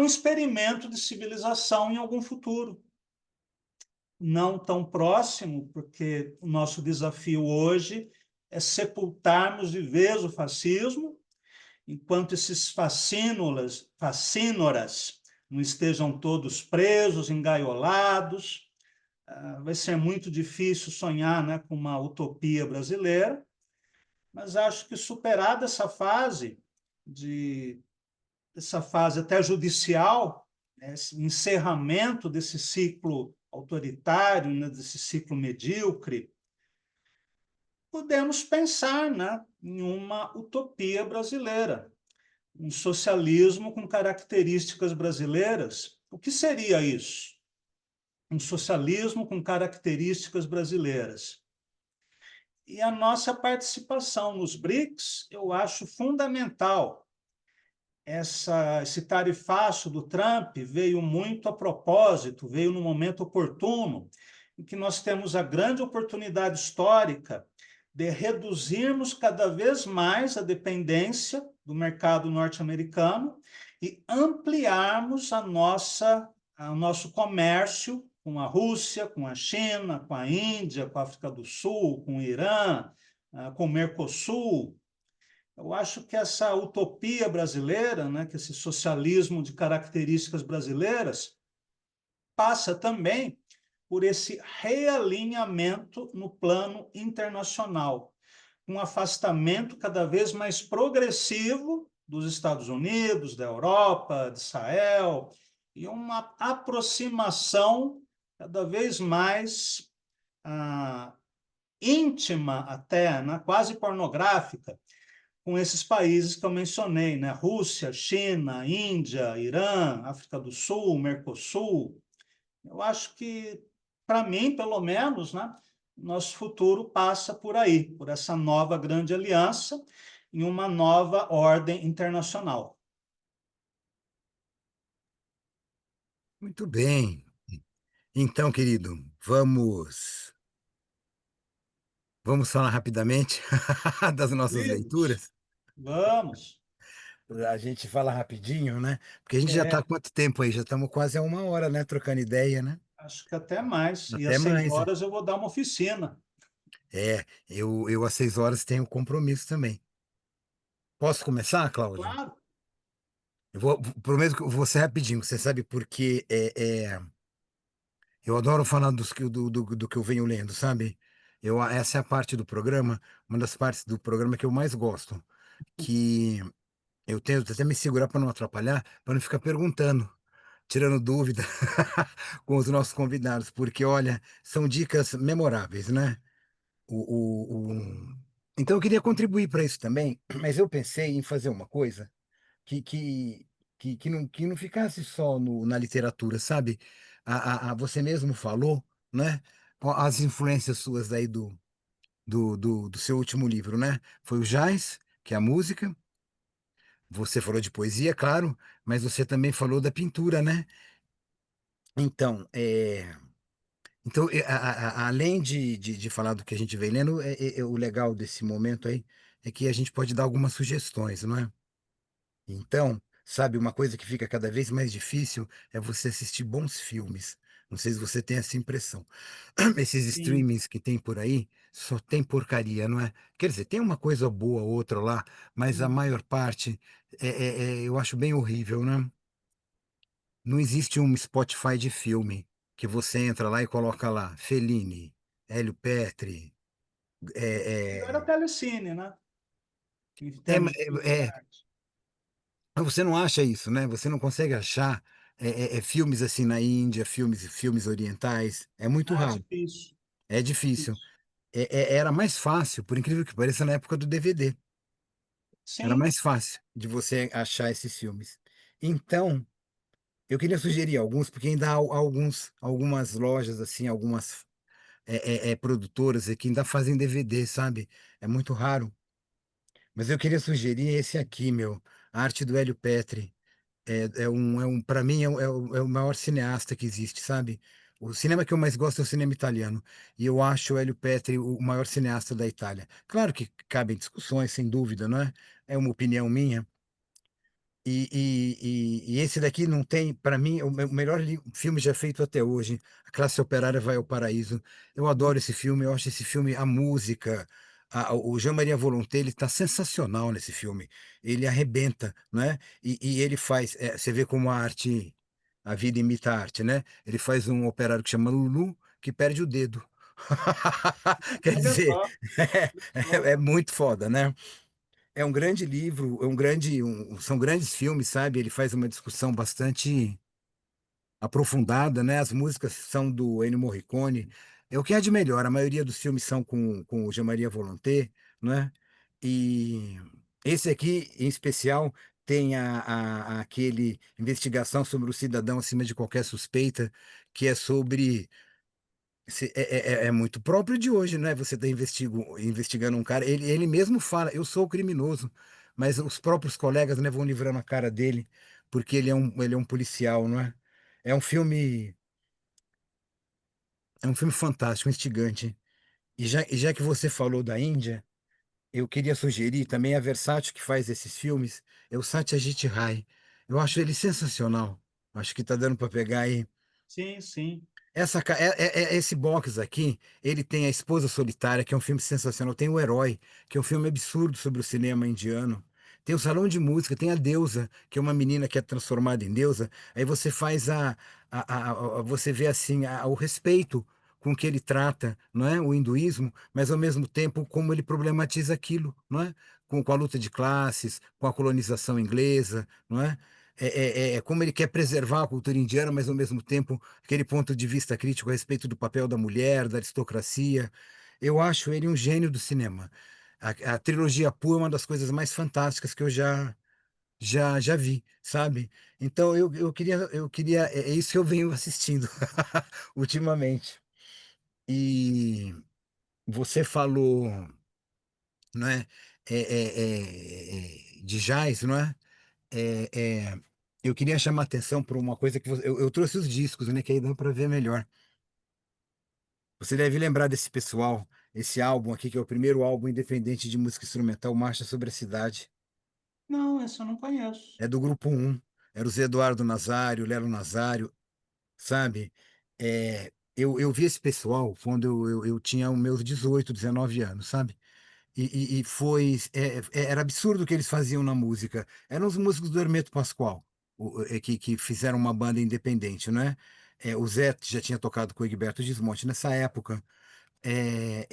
experimento de civilização em algum futuro. não tão próximo, porque o nosso desafio hoje é sepultarmos de vez o fascismo, enquanto esses fascínoras não estejam todos presos, engaiolados. Vai ser muito difícil sonhar, né, com uma utopia brasileira, mas acho que superada essa fase até judicial, né, esse encerramento desse ciclo autoritário, né, desse ciclo medíocre, podemos pensar, né, em uma utopia brasileira, um socialismo com características brasileiras. O que seria isso? Um socialismo com características brasileiras. E a nossa participação nos BRICS, eu acho fundamental. Esse tarifaço do Trump veio muito a propósito, veio no momento oportuno, em que nós temos a grande oportunidade histórica de reduzirmos cada vez mais a dependência do mercado norte-americano e ampliarmos o nosso comércio com a Rússia, com a China, com a Índia, com a África do Sul, com o Irã, com o Mercosul. Eu acho que essa utopia brasileira, né, que esse socialismo de características brasileiras, passa também por esse realinhamento no plano internacional, um afastamento cada vez mais progressivo dos Estados Unidos, da Europa, de Israel, e uma aproximação cada vez mais ah, íntima até, né, quase pornográfica, com esses países que eu mencionei, né? Rússia, China, Índia, Irã, África do Sul, Mercosul. Eu acho que, para mim, pelo menos, né, nosso futuro passa por aí, por essa nova grande aliança em uma nova ordem internacional. Muito bem. Então, querido, vamos falar rapidamente das nossas Livros? leituras. Vamos. A gente fala rapidinho, né? Porque a gente já está há É, quanto tempo aí? Já estamos quase a 1 hora, né? Trocando ideia, né? acho que até mais. E Até às seis mais. horas eu vou dar uma oficina. Eu às 6 horas tenho compromisso também. Posso começar, Cláudio? Claro. Prometo que eu vou ser rapidinho. Você sabe porque eu adoro falar do que eu venho lendo, sabe? Essa é a parte do programa, uma das partes do programa que eu mais gosto, que eu tento até me segurar para não atrapalhar, para não ficar perguntando, tirando dúvida com os nossos convidados, porque olha, são dicas memoráveis, né? Então eu queria contribuir para isso também, mas eu pensei em fazer uma coisa que, que, que não ficasse só na literatura, sabe? Você mesmo falou, né? As influências suas aí do seu último livro, né? Foi o jazz, que é a música. Você falou de poesia, claro, mas você também falou da pintura, né? Então, além de falar do que a gente vem lendo, o legal desse momento aí é que a gente pode dar algumas sugestões, não é? Então, sabe, uma coisa que fica cada vez mais difícil é você assistir bons filmes. Não sei se você tem essa impressão. Esses Sim, streamings que tem por aí só tem porcaria, não é? Quer dizer, tem uma coisa boa, outra lá, mas a sim. maior parte eu acho bem horrível, né? Não existe um Spotify de filme que você entra lá e coloca lá Fellini, Hélio Petri, Melhor a é, telecine, né? Em é, termos de é, é, qualidade. Mas você não acha isso, né? Você não consegue achar filmes assim na Índia, filmes orientais. É muito Ah, raro. difícil, É difícil. difícil. Era mais fácil, por incrível que pareça, na época do DVD. Era Sim, mais fácil de você achar esses filmes. Então, eu queria sugerir alguns, porque ainda há algumas lojas, assim, algumas produtoras que ainda fazem DVD, sabe? É muito raro. Mas eu queria sugerir esse aqui, meu. A Arte do Hélio Petri. Para mim, é o maior cineasta que existe, sabe? O cinema que eu mais gosto é o cinema italiano. E eu acho o Hélio Petri o maior cineasta da Itália. Claro que cabem discussões, sem dúvida, não é? É uma opinião minha. E esse daqui não tem, para mim, o melhor filme já feito até hoje. A Classe Operária Vai ao Paraíso. Eu adoro esse filme, eu acho esse filme, a música, o Jean-Marie Volonté, ele está sensacional nesse filme. Ele arrebenta, né? E ele faz, você vê como a arte, a vida imita a arte, né? Ele faz um operário que chama Lulu, que perde o dedo. Quer Olha dizer, só, é muito foda, né? É um grande livro, são grandes filmes, sabe? Ele faz uma discussão bastante aprofundada, né? As músicas são do Ennio Morricone. É o que há de melhor. A maioria dos filmes são com o Jean-Marie Volonté, né? E esse aqui, em especial, tem aquele investigação sobre o cidadão acima de qualquer suspeita, que é sobre é muito próprio de hoje, né? Você está investigando um cara, ele mesmo fala, eu sou o criminoso, mas os próprios colegas, né, vão livrando a cara dele, porque ele é um policial, não é? É um filme, é um filme fantástico, instigante. E já que você falou da Índia, eu queria sugerir também a Versátil que faz esses filmes, é o Satyajit Ray. Eu acho ele sensacional. Acho que tá dando para pegar aí. sim, sim. Esse box aqui, ele tem A Esposa Solitária, que é um filme sensacional. Tem O Herói, que é um filme absurdo sobre o cinema indiano. Tem o Salão de Música, tem a Deusa, que é uma menina que é transformada em deusa. Aí você faz você vê assim o respeito com que ele trata, não é, o hinduísmo, mas ao mesmo tempo como ele problematiza aquilo, não é, com a luta de classes, com a colonização inglesa, não é? Como ele quer preservar a cultura indiana, mas ao mesmo tempo aquele ponto de vista crítico a respeito do papel da mulher, da aristocracia. Eu acho ele um gênio do cinema. A trilogia Pooh é uma das coisas mais fantásticas que eu já vi, sabe? Então eu queria, é isso que eu venho assistindo ultimamente. E você falou, não é, de jazz, não é? É, é, eu queria chamar atenção para uma coisa que eu trouxe os discos, né? Que aí dá para ver melhor. Você deve lembrar desse pessoal, esse álbum aqui, que é o primeiro álbum independente de música instrumental, Marcha sobre a Cidade. Não, esse eu não conheço. É do Grupo Um. Era o Zé Eduardo Nazário, Lelo Nazário, sabe? Eu vi esse pessoal quando eu tinha os meus 18, 19 anos, sabe? E foi. Era absurdo o que eles faziam na música. Eram os músicos do Hermeto Pascoal, que fizeram uma banda independente, né? O Zé já tinha tocado com o Egberto Gismonti nessa época. E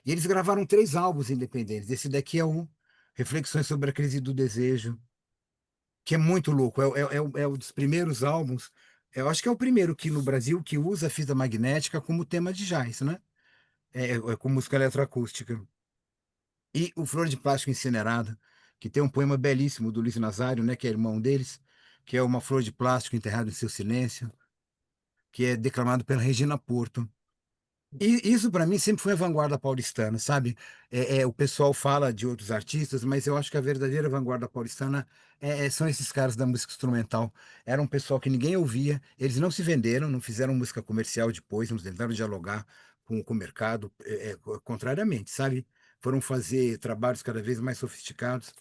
eles gravaram três álbuns independentes. Esse daqui é um, Reflexões sobre a Crise do Desejo, que é muito louco. É um dos primeiros álbuns. Eu acho que é o primeiro que no Brasil que usa a fita magnética como tema de jazz, né? Com música eletroacústica. E o Flor de Plástico Incinerada, que tem um poema belíssimo do Luiz Nazário, né? Que é irmão deles, que é uma flor de plástico enterrada em seu silêncio, que é declamado pela Regina Porto. E isso para mim sempre foi a vanguarda paulistana, sabe? O pessoal fala de outros artistas, mas eu acho que a verdadeira vanguarda paulistana são esses caras da música instrumental. Era um pessoal que ninguém ouvia, eles não se venderam, não fizeram música comercial depois, não tentaram dialogar com o mercado, contrariamente, sabe? Foram fazer trabalhos cada vez mais sofisticados.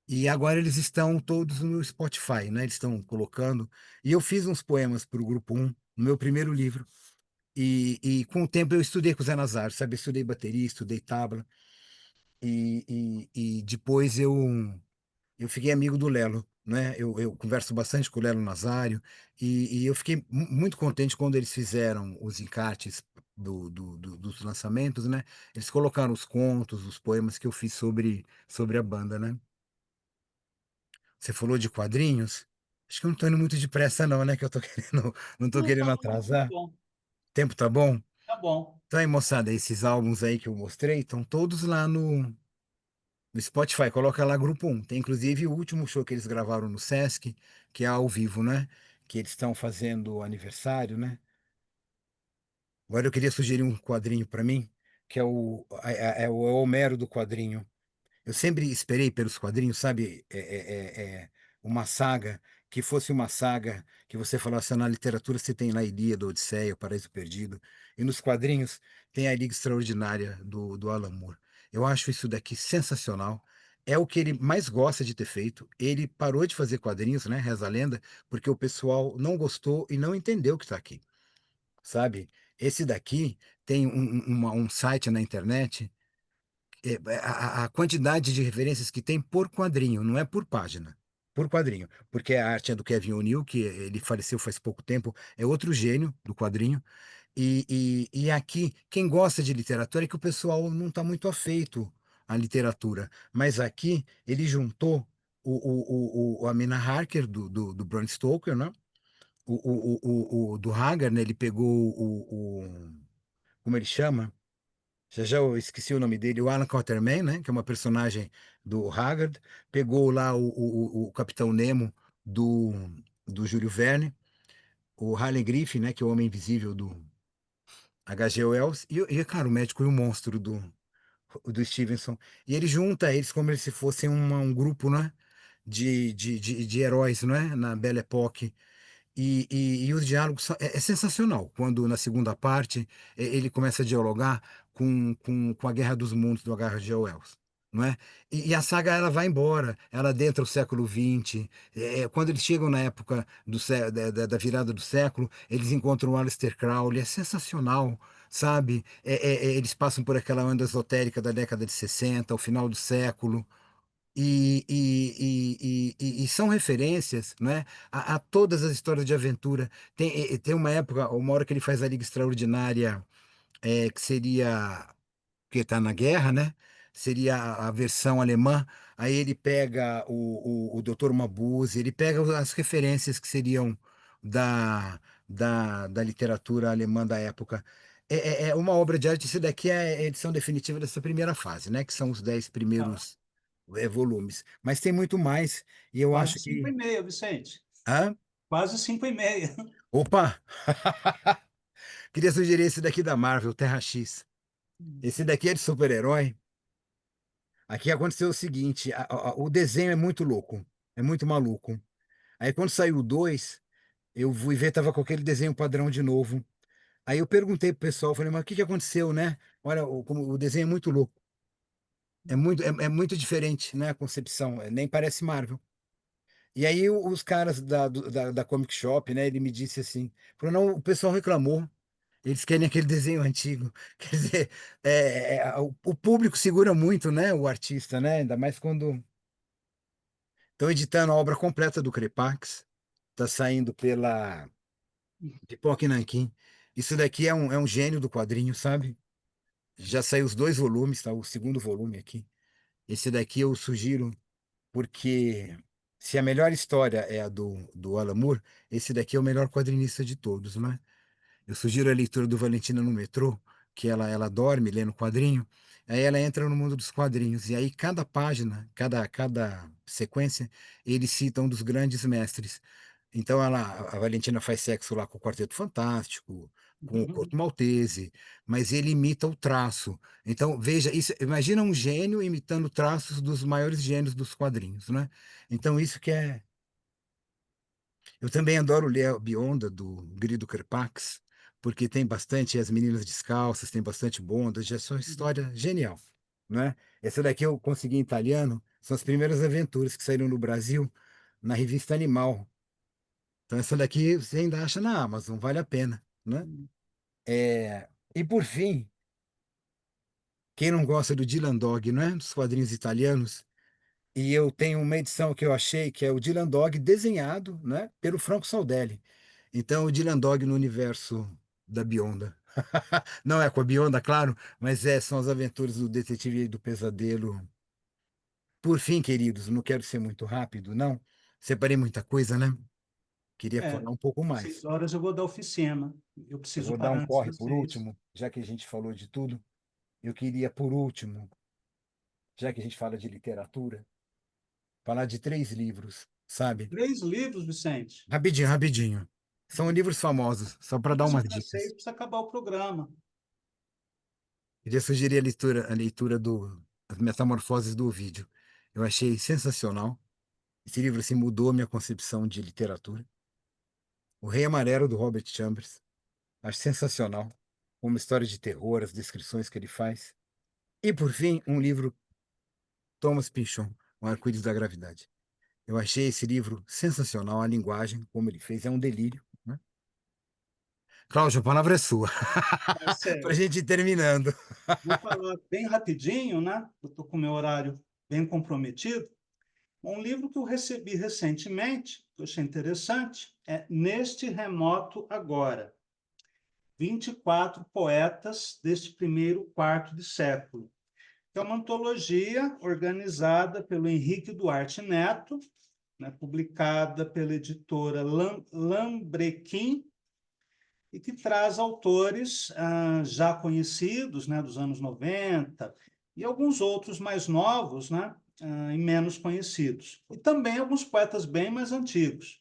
E agora eles estão todos no Spotify, né? Eles estão colocando. E eu fiz uns poemas para o Grupo Um, no meu primeiro livro. E com o tempo eu estudei com o Zé Nazário, sabe? Eu estudei bateria, estudei tabla. E depois eu fiquei amigo do Lelo, né? Eu converso bastante com o Lelo Nazário. E eu fiquei muito contente quando eles fizeram os encartes dos lançamentos, né? Eles colocaram os contos, os poemas que eu fiz sobre a banda, né? Você falou de quadrinhos? Acho que eu não tô indo muito depressa, não, né? Que eu tô querendo, não tô Não, querendo não, não, tá atrasar. O bom, tempo tá bom? tá bom. Então aí, moçada, esses álbuns aí que eu mostrei estão todos lá no Spotify. Coloca lá Grupo Um. Tem inclusive o último show que eles gravaram no Sesc, que é ao vivo, né? Que eles estão fazendo aniversário, né? Agora eu queria sugerir um quadrinho para mim, que é o Homero do quadrinho. Eu sempre esperei pelos quadrinhos, sabe? Uma saga que fosse uma saga que você falasse na literatura, você tem lá a Ilíada, a Odisseia, o Paraíso Perdido, e nos quadrinhos tem a Liga Extraordinária do Alan Moore. Eu acho isso daqui sensacional. é o que ele mais gosta de ter feito. Ele parou de fazer quadrinhos, né? Reza a lenda, porque o pessoal não gostou e não entendeu o que está aqui, sabe? Esse daqui tem um site na internet, a quantidade de referências que tem por quadrinho, não é por página. Por quadrinho, porque a arte é do Kevin O'Neill, que ele faleceu faz pouco tempo, é outro gênio do quadrinho. E aqui, quem gosta de literatura é que o pessoal não está muito afeito à literatura. Mas aqui ele juntou a Mina Harker do Bram Stoker, né? Do Haggard, né? Ele pegou como ele chama? Já eu esqueci o nome dele, o Alan Quatermain, né? Que é uma personagem do Haggard. Pegou lá o Capitão Nemo do, do Júlio Verne. O Harley Griffin, né? Que é o Homem Invisível do H.G. Wells. Cara, o médico e o monstro do Stevenson. E ele junta eles como se fossem um grupo, né? De heróis, não é? Na Belle Époque. E os diálogos é sensacional. Quando na segunda parte ele começa a dialogar com a Guerra dos Mundos do H.G. Wells. Não é? E a saga ela vai embora, ela adentra o século XX. Quando eles chegam na época da virada do século, eles encontram o Aleister Crowley, é sensacional, sabe? Eles passam por aquela onda esotérica da década de 60, ao final do século e são referências, né, a todas as histórias de aventura. Tem uma hora que ele faz a Liga Extraordinária, que seria que está na guerra, né? Seria a versão alemã. Aí ele pega o Dr. Mabuse, ele pega as referências que seriam da literatura alemã da época. É uma obra de arte. Isso daqui é a edição definitiva dessa primeira fase, né? Que são os 10 Tá. primeiros volumes. Mas tem muito mais. E eu Quase acho cinco e que. meia, Vicente. Hã? Quase 5h30. Opa! Queria sugerir esse daqui da Marvel, Terra X. Esse daqui é de super-herói. Aqui aconteceu o seguinte: o desenho é muito louco, é muito maluco. Aí quando saiu o 2, eu fui ver, tava com aquele desenho padrão de novo. Aí eu perguntei pro pessoal, falei, mas o que que aconteceu, né? Olha, como o desenho é muito louco, é muito diferente, né? A concepção, nem parece Marvel. E aí os caras da Comic Shop, né? Ele me disse assim, falou, não, o pessoal reclamou. Eles querem aquele desenho antigo. Quer dizer, o público segura muito, né? O artista, né? Ainda mais quando estão editando a obra completa do Crepax. Está saindo pela Pipoca e Nanquim. Isso daqui é um gênio do quadrinho, sabe? Já saiu os 2 volumes, tá? O segundo volume aqui. Esse daqui eu sugiro porque se a melhor história é a do Alan Moore, esse daqui é o melhor quadrinista de todos, né? Eu sugiro a leitura do Valentina no metrô, que ela dorme lendo quadrinho, aí ela entra no mundo dos quadrinhos, e aí cada página, cada sequência, ele cita um dos grandes mestres. Então a Valentina faz sexo lá com o Quarteto Fantástico, com o Corto Maltese, mas ele imita o traço. Então, veja, isso, imagina um gênio imitando traços dos maiores gênios dos quadrinhos, né? Então, isso que é. Eu também adoro ler a Bionda do Grido Kerpax, porque tem bastante As Meninas Descalças, tem bastante bondage, é uma história genial, né? Essa daqui eu consegui em italiano, são as primeiras aventuras que saíram no Brasil na revista Animal. Então essa daqui você ainda acha na Amazon, vale a pena, né? E por fim, quem não gosta do Dylan Dog, né? Dos quadrinhos italianos, e eu tenho uma edição que eu achei que é o Dylan Dog desenhado, né, pelo Franco Saldelli. Então, o Dylan Dog no universo da Bionda. Não é com a Bionda, claro, mas são as aventuras do detetive e do pesadelo. Por fim, queridos, não quero ser muito rápido, não. Separei muita coisa, né? Queria É, falar um pouco 6 mais. horas eu vou dar oficina. Eu Eu preciso vou dar um parar antes corre das por 6. último, já que a gente falou de tudo. Eu queria, por último, já que a gente fala de literatura, falar de 3 livros, sabe? 3 livros, Vicente. Rapidinho, rapidinho. São livros famosos, só para dar 15 umas para 6 dicas. precisa acabar o programa. Queria sugerir a leitura do As Metamorfoses do Ovídio. Eu achei sensacional. Esse livro assim, mudou a minha concepção de literatura. O Rei Amarelo, do Robert Chambers. Acho sensacional. Uma história de terror, as descrições que ele faz. E, por fim, um livro Thomas Pynchon, O Arco-Íris da Gravidade. Eu achei esse livro sensacional, a linguagem, como ele fez, é um delírio, né? Cláudio, a palavra é sua, Tá para a certo. gente ir terminando. Vou falar bem rapidinho, né? Eu estou com o meu horário bem comprometido. Um livro que eu recebi recentemente, que eu achei interessante, é Neste Remoto Agora, 24 poetas deste primeiro quarto de século, que é uma antologia organizada pelo Henrique Duarte Neto, né, publicada pela editora Lambrequim, e que traz autores já conhecidos, né, dos anos 90, e alguns outros mais novos, né, e menos conhecidos. E também alguns poetas bem mais antigos.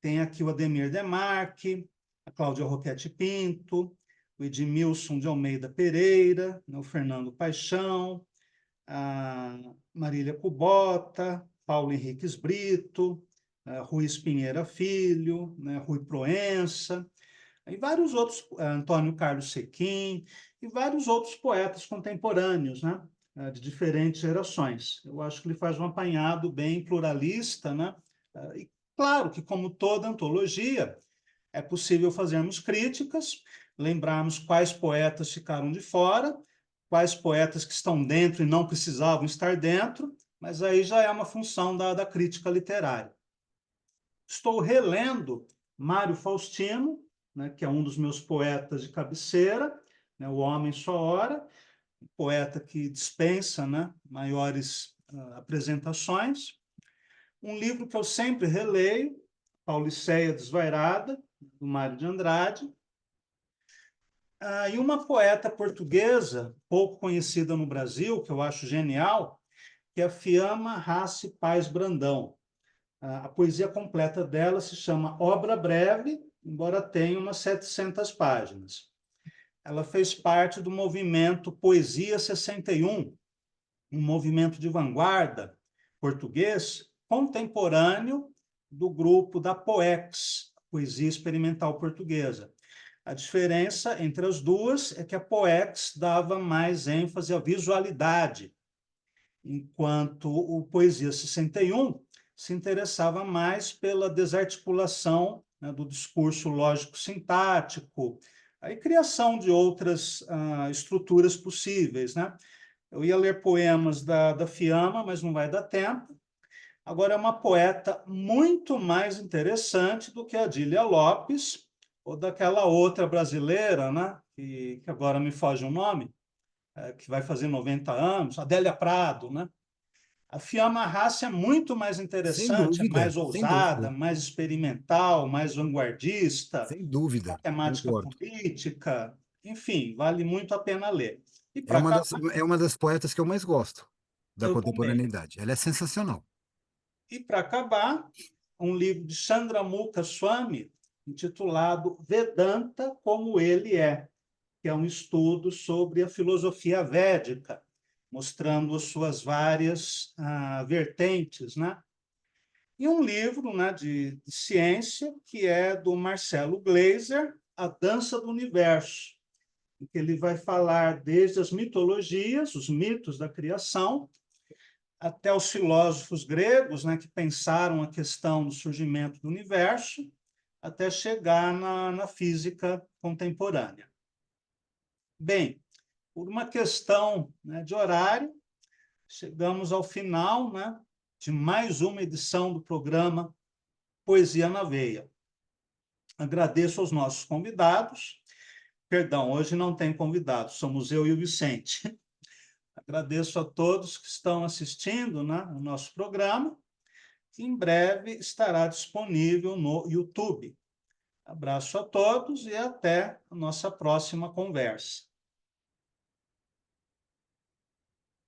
Tem aqui o Ademir Demarque, a Cláudia Roquette Pinto, o Edmilson de Almeida Pereira, né, o Fernando Paixão, a Marília Kubota, Paulo Henriques Brito, Rui Pinheira Filho, né, Rui Proença, e vários outros, Antônio Carlos Sequim, e vários outros poetas contemporâneos, né, de diferentes gerações. Eu acho que ele faz um apanhado bem pluralista, né, e claro que, como toda antologia, é possível fazermos críticas, lembrarmos quais poetas ficaram de fora, quais poetas que estão dentro e não precisavam estar dentro, mas aí já é uma função da crítica literária. Estou relendo Mário Faustino, né, que é um dos meus poetas de cabeceira, né, O Homem Só Ora, um poeta que dispensa, né, maiores apresentações. Um livro que eu sempre releio, Pauliceia Desvairada, do Mário de Andrade. E uma poeta portuguesa, pouco conhecida no Brasil, que eu acho genial, que é a Fiamma Rassi Paz Brandão. A poesia completa dela se chama Obra Breve, embora tenha umas 700 páginas. Ela fez parte do movimento Poesia 61, um movimento de vanguarda português contemporâneo do grupo da Poex, Poesia Experimental Portuguesa. A diferença entre as duas é que a Poex dava mais ênfase à visualidade, enquanto o Poesia 61 se interessava mais pela desarticulação, né, do discurso lógico-sintático, a criação de outras estruturas possíveis, né? Eu ia ler poemas da Fiamma, mas não vai dar tempo. Agora, é uma poeta muito mais interessante do que a Adília Lopes, ou daquela outra brasileira, né? que agora me foge o nome, que vai fazer 90 anos, Adélia Prado, né? A Fiamma Rassi é muito mais interessante, é mais Sem ousada, dúvida, mais experimental, mais vanguardista, sem dúvida, matemática concordo. política, enfim, vale muito a pena ler. E É para uma acabar, é uma das poetas que eu mais gosto da eu também. contemporaneidade. Ela é sensacional. E para acabar, um livro de Chandramukha Swami, intitulado Vedanta como ele é, que é um estudo sobre a filosofia védica, mostrando as suas várias vertentes, né? E um livro, né, de ciência, que é do Marcelo Gleiser, A Dança do Universo, em que ele vai falar desde as mitologias, os mitos da criação, até os filósofos gregos, né, que pensaram a questão do surgimento do universo, até chegar na física contemporânea. Bem, por uma questão, né, de horário, chegamos ao final, né, de mais uma edição do programa Poesia na Veia. Agradeço aos nossos convidados. Perdão, hoje não tem convidados, somos eu e o Vicente. Agradeço a todos que estão assistindo, né, o nosso programa, que em breve estará disponível no YouTube. Abraço a todos e até a nossa próxima conversa.